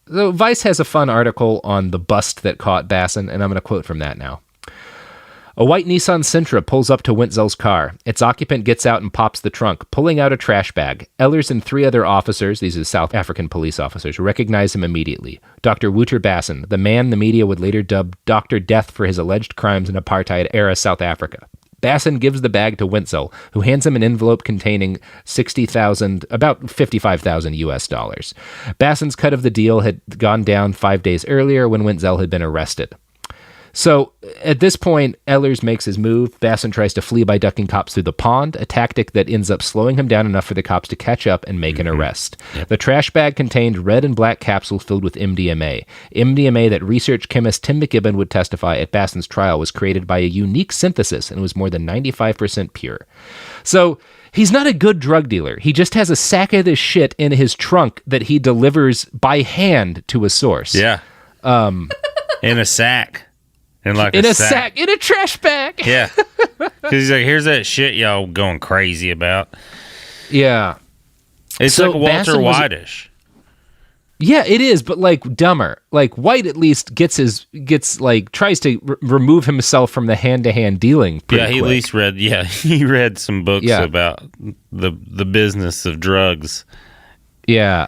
So Vice has a fun article on the bust that caught Basson, and I'm going to quote from that now. A white Nissan Sentra pulls up to Wentzel's car. Its occupant gets out and pops the trunk, pulling out a trash bag. Ehlers and 3 other officers, these are South African police officers, recognize him immediately. Dr. Woulter Basson, the man the media would later dub Dr. Death for his alleged crimes in apartheid-era South Africa. Basson gives the bag to Wentzel, who hands him an envelope containing about $55,000 US. Basson's cut of the deal had gone down 5 days earlier when Wentzel had been arrested. So at this point, Ehlers makes his move. Basson tries to flee by ducking cops through the pond, a tactic that ends up slowing him down enough for the cops to catch up and make an arrest. Yep. The trash bag contained red and black capsules filled with MDMA. MDMA that research chemist Tim McKibben would testify at Basson's trial was created by a unique synthesis and was more than 95% pure. So he's not a good drug dealer. He just has a sack of this shit in his trunk that he delivers by hand to a source. Yeah. In a sack. In a sack. In In a trash bag. Yeah. Because he's like, here's that shit y'all going crazy about. Yeah. It's like Walter White-ish. Yeah, it is, but like dumber. Like White at least tries to remove himself from the hand-to-hand dealing pretty quick. At least he read some books about the business of drugs. Yeah.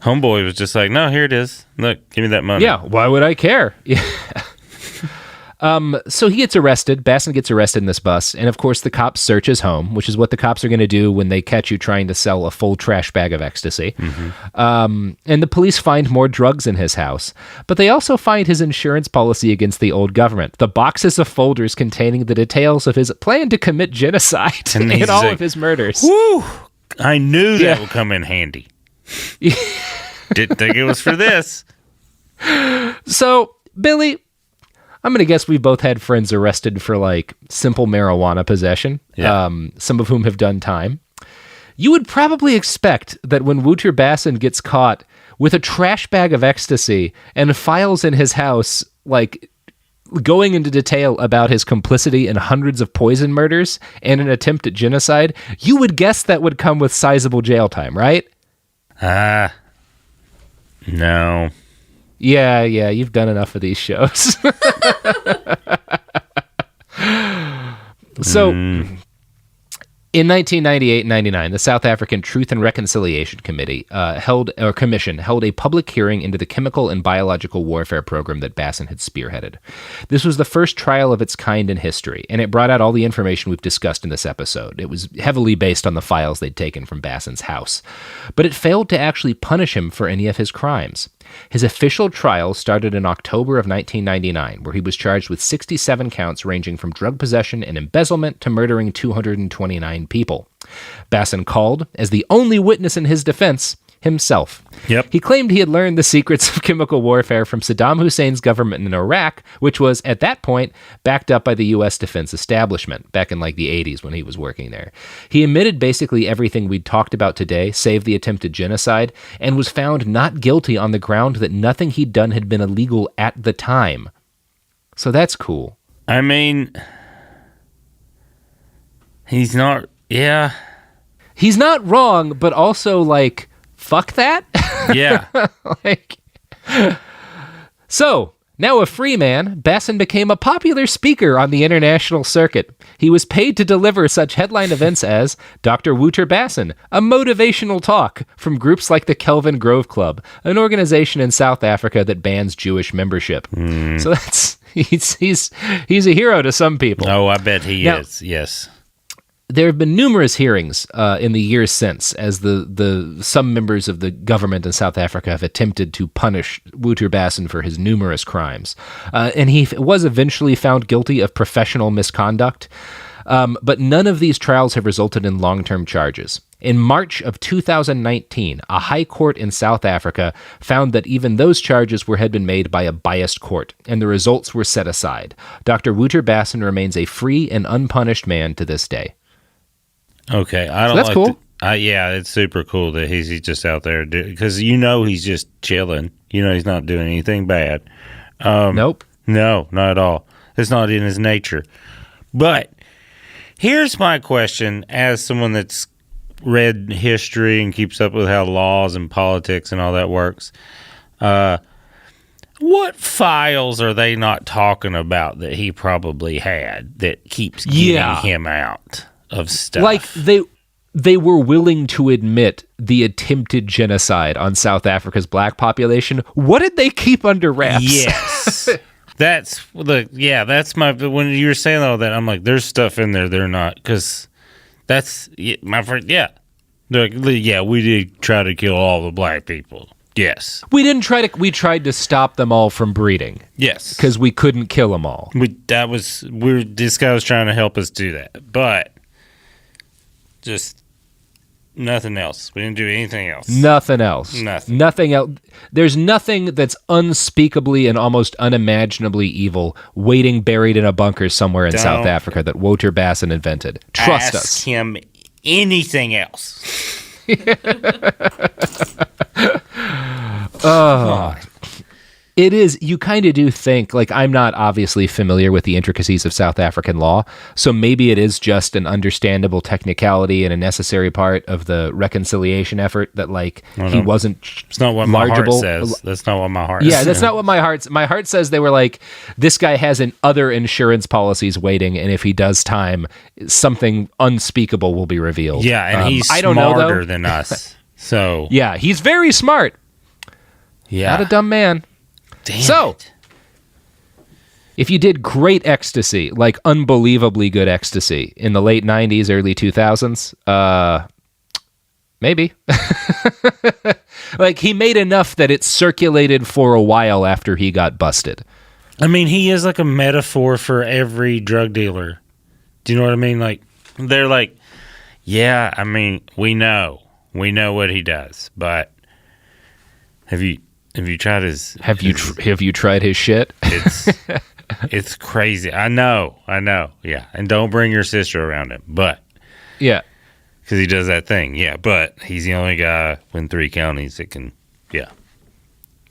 Homeboy was just like, no, here it is. Look, give me that money. Yeah, why would I care? Yeah. So he gets arrested. Basson gets arrested in this bus, and of course the cops search his home, which is what the cops are going to do when they catch you trying to sell a full trash bag of ecstasy. Mm-hmm. And the police find more drugs in his house, but they also find his insurance policy against the old government, the boxes of folders containing the details of his plan to commit genocide and all of his murders. Whew! I knew that would come in handy. Didn't think it was for this. So, Billy, I'm going to guess we both had friends arrested for like simple marijuana possession, some of whom have done time. You would probably expect that when Woulter Basson gets caught with a trash bag of ecstasy and files in his house, like going into detail about his complicity in hundreds of poison murders and an attempt at genocide, you would guess that would come with sizable jail time, right? No. Yeah, you've done enough of these shows. So, in 1998 and 99, the South African Truth and Reconciliation Commission held a public hearing into the chemical and biological warfare program that Basson had spearheaded. This was the first trial of its kind in history, and it brought out all the information we've discussed in this episode. It was heavily based on the files they'd taken from Basson's house, but it failed to actually punish him for any of his crimes. His official trial started in October of 1999, where he was charged with 67 counts ranging from drug possession and embezzlement to murdering 229 people. Basson called, as the only witness in his defense, himself. Yep. He claimed he had learned the secrets of chemical warfare from Saddam Hussein's government in Iraq, which was, at that point, backed up by the U.S. defense establishment, back in like the 80s when he was working there. He admitted basically everything we'd talked about today, save the attempted genocide, and was found not guilty on the ground that nothing he'd done had been illegal at the time. So that's cool. I mean, he's not, yeah. He's not wrong, but also, like, fuck that? Yeah. So, now a free man, Basson became a popular speaker on the international circuit. He was paid to deliver such headline events as Dr. Woulter Basson, a motivational talk from groups like the Kelvin Grove Club, an organization in South Africa that bans Jewish membership. So that's he's a hero to some people. Oh, I bet he is, yes. There have been numerous hearings in the years since, as some members of the government in South Africa have attempted to punish Woulter Basson for his numerous crimes. And he was eventually found guilty of professional misconduct, but none of these trials have resulted in long-term charges. In March of 2019, a high court in South Africa found that even those charges had been made by a biased court, and the results were set aside. Dr. Woulter Basson remains a free and unpunished man to this day. Okay, I don't. So that's cool. Yeah, it's super cool that he's just out there because he's just chilling. He's not doing anything bad. Nope. No, not at all. It's not in his nature. But here's my question: as someone that's read history and keeps up with how laws and politics and all that works, what files are they not talking about that he probably had that keeps getting him out of stuff? Like they were willing to admit the attempted genocide on South Africa's black population. What did they keep under wraps? Yes. That's my, when you were saying all that, I'm like, there's stuff in there they're not, because that's my friend. Yeah. We did try to kill all the black people. Yes. We tried to stop them all from breeding. Yes. Because we couldn't kill them all. This guy was trying to help us do that, but just nothing else. We didn't do anything else. Nothing else. Nothing else. There's nothing that's unspeakably and almost unimaginably evil waiting buried in a bunker somewhere in South Africa that Woulter Basson invented. Trust us. Ask him anything else. Oh. It is, you kind of do think, like, I'm not obviously familiar with the intricacies of South African law, so maybe it is just an understandable technicality and a necessary part of the reconciliation effort that, like, he wasn't It's not what my heart says. That's not what my heart says. Yeah, that's not what my heart says. They were like, this guy has other insurance policies waiting, and if he does time, something unspeakable will be revealed. Yeah, and he's smarter than us. So yeah, he's very smart. Yeah. Not a dumb man. Damn it. If you did great ecstasy, like unbelievably good ecstasy in the late 90s, early 2000s, maybe. Like, he made enough that it circulated for a while after he got busted. I mean, he is like a metaphor for every drug dealer. Do you know what I mean? Like, they're like, yeah, I mean, we know what he does, but have you tried his? Have you tried his shit? It's crazy. I know. Yeah, and don't bring your sister around him. But yeah, because he does that thing. Yeah, but he's the only guy in 3 counties that can. Yeah.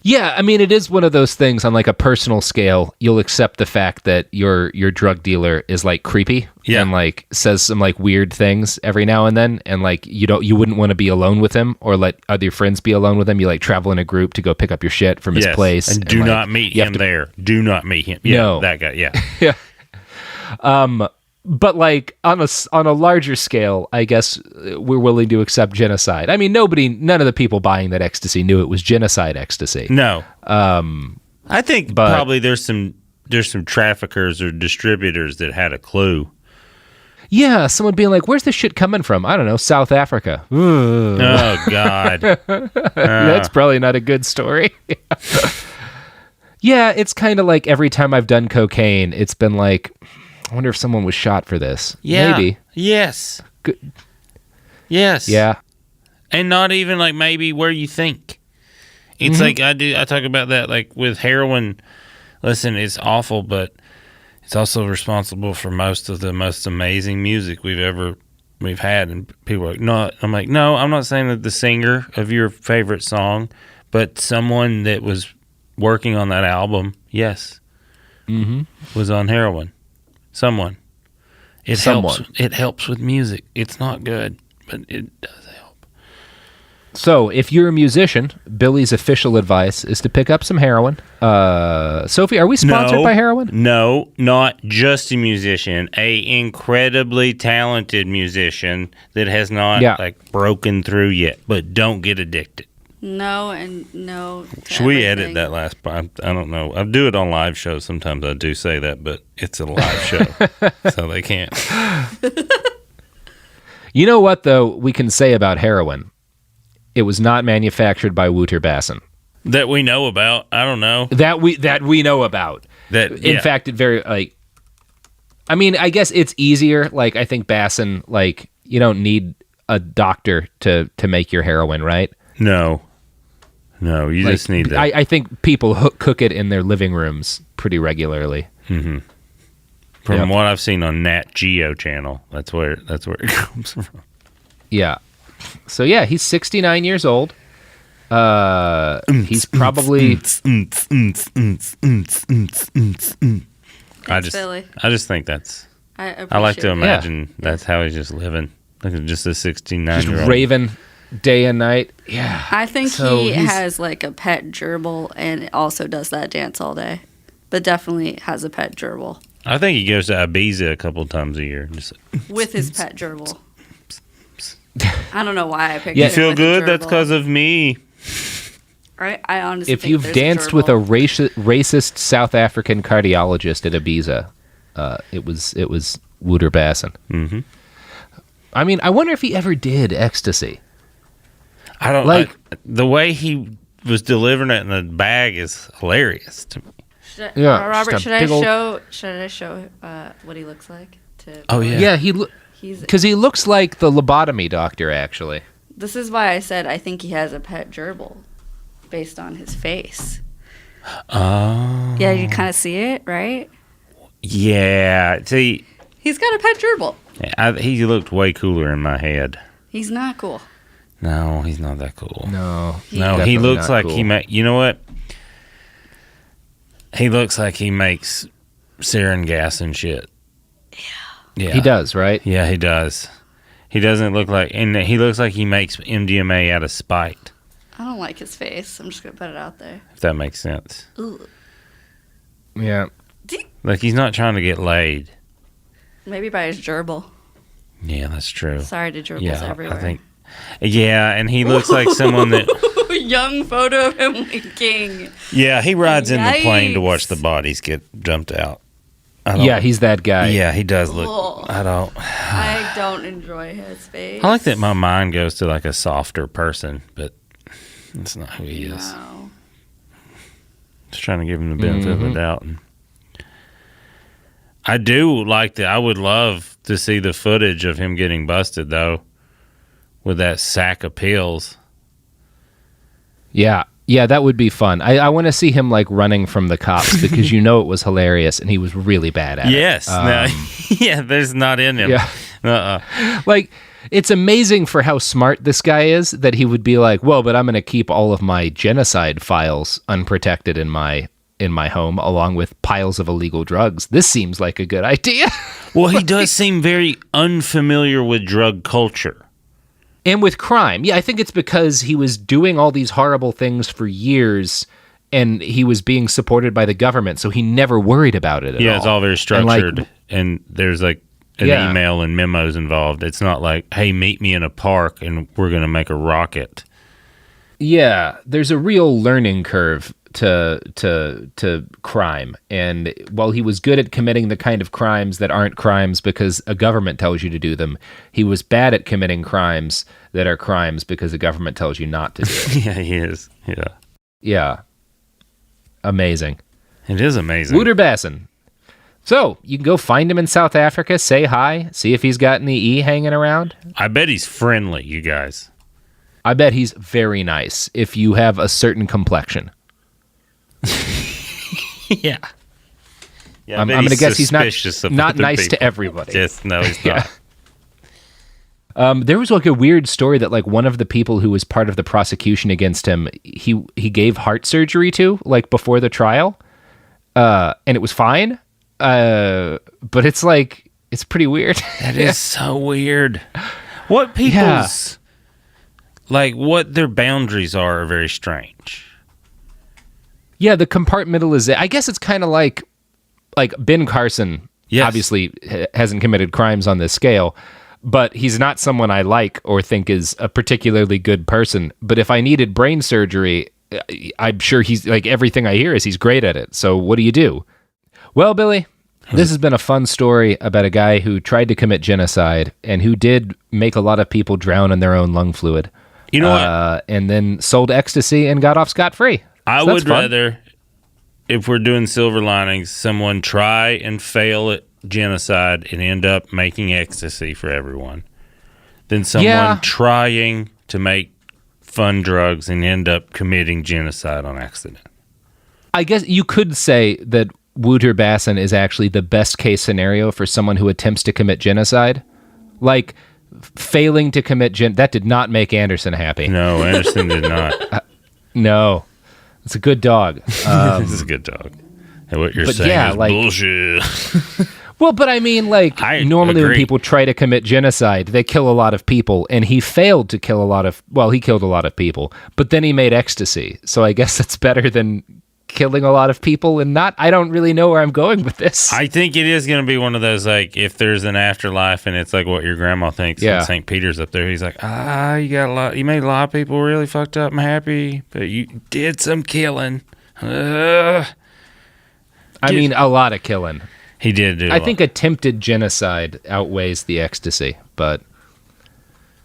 Yeah, I mean, it is one of those things on, like, a personal scale. You'll accept the fact that your drug dealer is, like, creepy and, like, says some, like, weird things every now and then, and, like, you wouldn't want to be alone with him or let other friends be alone with him. You, like, travel in a group to go pick up your shit from his place. And do not meet him there. Do not meet him. Yeah, no. That guy, yeah. Yeah. But, like, on a larger scale, I guess we're willing to accept genocide. I mean, none of the people buying that ecstasy knew it was genocide ecstasy. No. I think probably there's some traffickers or distributors that had a clue. Yeah, someone being like, where's this shit coming from? I don't know, South Africa. Oh, God. That's probably not a good story. Yeah, it's kind of like every time I've done cocaine, it's been like, I wonder if someone was shot for this. Yeah. Maybe. Yes. Good. Yes. Yeah. And not even like maybe where you think. It's like I talk about that like with heroin. Listen, it's awful, but it's also responsible for most of the most amazing music we've had. And people are like, no, I'm like, no, I'm not saying that the singer of your favorite song, but someone that was working on that album, yes, was on heroin. Someone. It helps with music. It's not good, but it does help. So, if you're a musician, Billy's official advice is to pick up some heroin. Sophie, are we sponsored by heroin? No, not just a musician. A incredibly talented musician that has not like broken through yet, but don't get addicted. No and no. Should we edit that last part? I don't know. I do it on live shows. Sometimes I do say that, but it's a live show, so they can't. You know what, though, we can say about heroin? It was not manufactured by Woulter Basson. That we know about. I don't know. That we know about. In fact, it very, like... I mean, I guess it's easier. Like, I think Basson, like, you don't need a doctor to make your heroin, right? No, you just need that. I think people cook it in their living rooms pretty regularly. Mm-hmm. From what I've seen on Nat Geo channel, that's where it comes from. Yeah. So yeah, he's 69 years old. He's probably. I just think that's. I like to imagine that's how he's just living. Look at just a 69-year-old. Just raving day and night. Yeah. I think he has like a pet gerbil and also does that dance all day. But definitely has a pet gerbil. I think he goes to Ibiza a couple times a year. Just with his pet gerbil. I don't know why I picked You feel good? That's because of me. Right? I honestly if you've danced with a racist South African cardiologist at Ibiza, it was Woulter Basson. Mm-hmm. I mean, I wonder if he ever did ecstasy. I don't like the way he was delivering it in the bag is hilarious to me. Robert, should I show what he looks like? Because he looks like the lobotomy doctor. Actually, this is why I said I think he has a pet gerbil, based on his face. Oh, yeah, you kind of see it, right? Yeah, see, he's got a pet gerbil. Yeah, he looked way cooler in my head. He's not cool. No, he's not that cool. No, he looks like cool. You know what? He looks like he makes sarin gas and shit. Yeah. He does, right? Yeah, he does. He doesn't look like... And he looks like he makes MDMA out of spite. I don't like his face. I'm just going to put it out there. If that makes sense. Ooh. Yeah. Like, he's not trying to get laid. Maybe by his gerbil. Yeah, that's true. Sorry to gerbils everywhere. I think... Yeah, and he looks like someone that... Young photo of him winking. Yeah, he rides in the plane to watch the bodies get jumped out. Yeah, he's that guy. Yeah, he does look... I don't enjoy his face. I like that my mind goes to like a softer person, but that's not who he is. No. Just trying to give him the benefit of the doubt. And I do like that. I would love to see the footage of him getting busted, though, with that sack of pills. Yeah, that would be fun. I want to see him like running from the cops because it was hilarious and he was really bad at it. Yes. Yeah, there's not in him. Yeah. Like, it's amazing for how smart this guy is that he would be like, well, but I'm going to keep all of my genocide files unprotected in my home along with piles of illegal drugs. This seems like a good idea. Well, he does seem very unfamiliar with drug culture. And with crime. Yeah, I think it's because he was doing all these horrible things for years and he was being supported by the government, so he never worried about it at all. Yeah, it's all very structured and there's like an email and memos involved. It's not like, hey, meet me in a park and we're going to make a rocket. Yeah, there's a real learning curve to crime. And while he was good at committing the kind of crimes that aren't crimes because a government tells you to do them, he was bad at committing crimes that are crimes because the government tells you not to do it. Yeah, he is. Yeah. Yeah. Amazing. It is amazing. Woulter Basson. So, you can go find him in South Africa, say hi, see if he's got any E hanging around. I bet he's friendly, you guys. I bet he's very nice if you have a certain complexion. Yeah. Yeah, I'm going to guess he's not nice people. to everybody. Yes, no, he's not. There was like a weird story that like one of the people who was part of the prosecution against him, he gave heart surgery to like before the trial, and it was fine. But it's like it's pretty weird. That is so weird. What people's like what their boundaries are very strange. Yeah, the compartmentalization. I guess it's kind of like Ben Carson. Yes. Obviously hasn't committed crimes on this scale. But he's not someone I like or think is a particularly good person. But if I needed brain surgery, I'm sure he's like everything I hear is he's great at it. So what do you do? Well, Billy, this has been a fun story about a guy who tried to commit genocide and who did make a lot of people drown in their own lung fluid. You know what? And then sold ecstasy and got off scot-free. I would rather, if we're doing silver linings, someone try and fail at genocide and end up making ecstasy for everyone than someone trying to make fun drugs and end up committing genocide on accident. I guess you could say that Woulter Basson is actually the best case scenario for someone who attempts to commit genocide. Like failing to commit that did not make Anderson happy. No, Anderson did not. No. It's a good dog. This is a good dog. And what you're saying is bullshit. Well, but I mean, like, normally when people try to commit genocide, they kill a lot of people, and he failed to kill he killed a lot of people, but then he made ecstasy, so I guess that's better than killing a lot of people and not, I don't really know where I'm going with this. I think it is going to be one of those, like, if there's an afterlife and it's like what your grandma thinks, and St. Peter's up there, he's like, you made a lot of people really fucked up and happy, but you did some killing. I mean, a lot of killing. He did do I think attempted genocide outweighs the ecstasy, but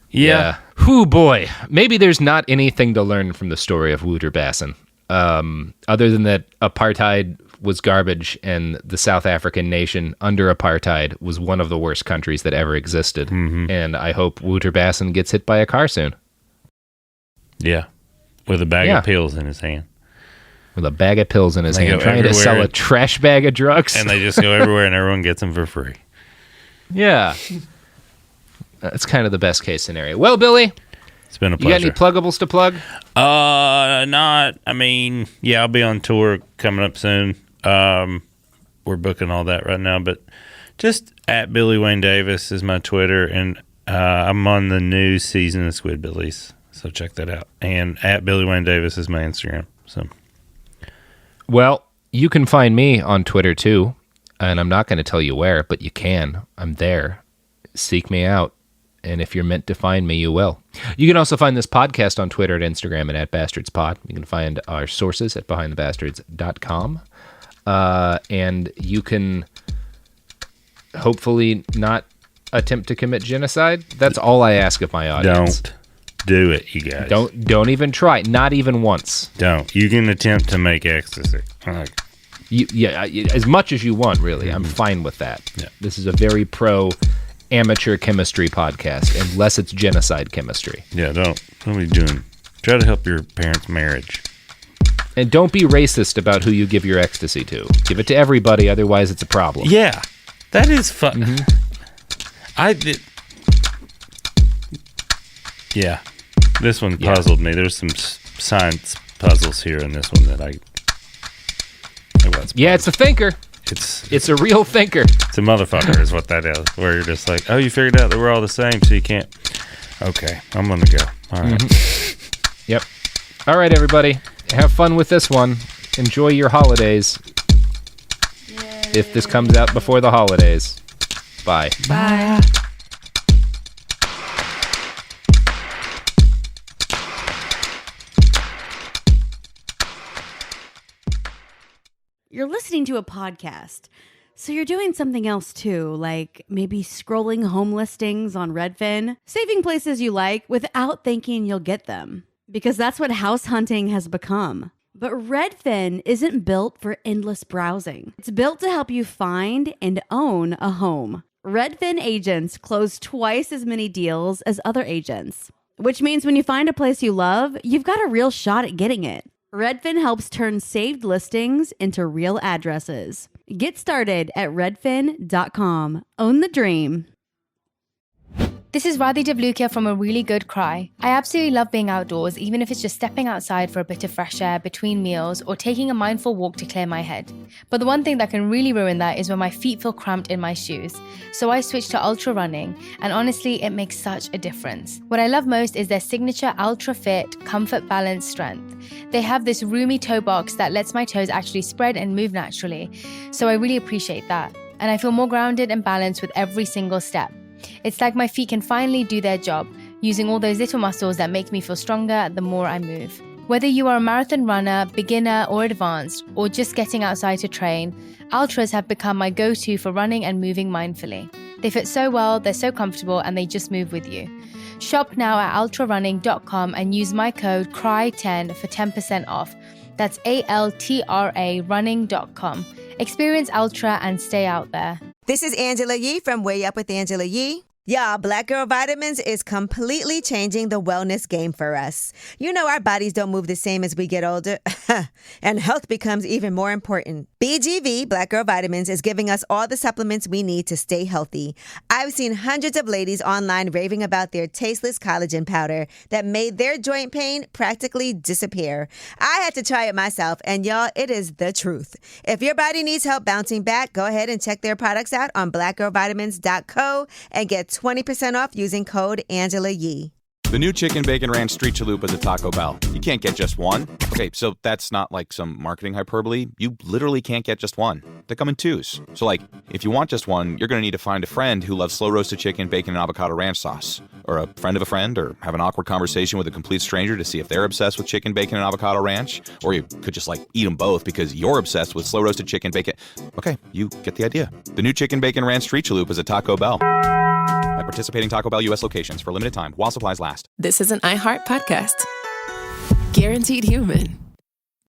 yeah. Whew, boy. Maybe there's not anything to learn from the story of Woulter Basson, other than that apartheid was garbage and the South African nation under apartheid was one of the worst countries that ever existed. Mm-hmm. And I hope Woulter Basson gets hit by a car soon. Yeah, with a bag of pills in his hand. With a bag of pills in his hand, trying to sell a trash bag of drugs. And they just go everywhere and everyone gets them for free. Yeah. That's kind of the best case scenario. Well, Billy, it's been a pleasure. You got any pluggables to plug? I'll be on tour coming up soon. We're booking all that right now, but just at Billy Wayne Davis is my Twitter, and I'm on the new season of Squidbillies, so check that out. And at Billy Wayne Davis is my Instagram, so... Well, you can find me on Twitter too, and I'm not going to tell you where, but you can. I'm there. Seek me out, and if you're meant to find me, you will. You can also find this podcast on Twitter and Instagram and at BastardsPod. You can find our sources at BehindTheBastards.com, and you can hopefully not attempt to commit genocide. That's all I ask of my audience. Don't do it, you guys. Don't even try. Not even once. Don't. You can attempt to make ecstasy. As much as you want, really. I'm fine with that. Yeah. This is a very pro amateur chemistry podcast, unless it's genocide chemistry. Yeah, don't be doing. Try to help your parents' marriage. And don't be racist about who you give your ecstasy to. Give it to everybody, otherwise it's a problem. Yeah, that is fun. Mm-hmm. I did. Yeah, this one puzzled me. There's some science puzzles here in this one that it's a thinker. It's a real thinker. It's a motherfucker is what that is, where you're just like, oh, you figured out that we're all the same, so you can't. Okay, I'm going to go. All right. Mm-hmm. Yep. All right, everybody. Have fun with this one. Enjoy your holidays. Yay. If this comes out before the holidays. Bye. Bye. You're listening to a podcast, so you're doing something else too, like maybe scrolling home listings on Redfin, saving places you like without thinking you'll get them, because that's what house hunting has become. But Redfin isn't built for endless browsing. It's built to help you find and own a home. Redfin agents close twice as many deals as other agents. which means when you find a place you love, you've got a real shot at getting it. Redfin helps turn saved listings into real addresses. Get started at redfin.com. Own the dream. This is Radhi Devlukia from A Really Good Cry. I absolutely love being outdoors, even if it's just stepping outside for a bit of fresh air between meals or taking a mindful walk to clear my head. But the one thing that can really ruin that is when my feet feel cramped in my shoes. So I switched to ultra running, and honestly, it makes such a difference. What I love most is their signature Ultra Fit Comfort Balance Strength. They have this roomy toe box that lets my toes actually spread and move naturally, so I really appreciate that. And I feel more grounded and balanced with every single step. It's like my feet can finally do their job, using all those little muscles that make me feel stronger the more I move. Whether you are a marathon runner, beginner or advanced, or just getting outside to train, Ultras have become my go-to for running and moving mindfully. They fit so well, they're so comfortable, and they just move with you. Shop now at ultrarunning.com and use my code CRY10 for 10% off. That's ALTRA running.com. Experience Ultra and stay out there. This is Angela Yee from Way Up with Angela Yee. Y'all, Black Girl Vitamins is completely changing the wellness game for us. You know our bodies don't move the same as we get older, and health becomes even more important. BGV, Black Girl Vitamins, is giving us all the supplements we need to stay healthy. I've seen hundreds of ladies online raving about their tasteless collagen powder that made their joint pain practically disappear. I had to try it myself, and y'all, it is the truth. If your body needs help bouncing back, go ahead and check their products out on blackgirlvitamins.co and get 20% off using code Angela Yee. The new Chicken Bacon Ranch Street Chalupa is at Taco Bell. You can't get just one. Okay, so that's not like some marketing hyperbole. You literally can't get just one. They come in twos. So like, if you want just one, you're going to need to find a friend who loves slow roasted chicken, bacon, and avocado ranch sauce. Or a friend of a friend, or have an awkward conversation with a complete stranger to see if they're obsessed with chicken, bacon, and avocado ranch. Or you could just like eat them both because you're obsessed with slow roasted chicken, bacon. Okay, you get the idea. The new Chicken Bacon Ranch Street Chalupa is at Taco Bell. At participating Taco Bell U.S. locations for a limited time while supplies last. This is an iHeart podcast. Guaranteed human.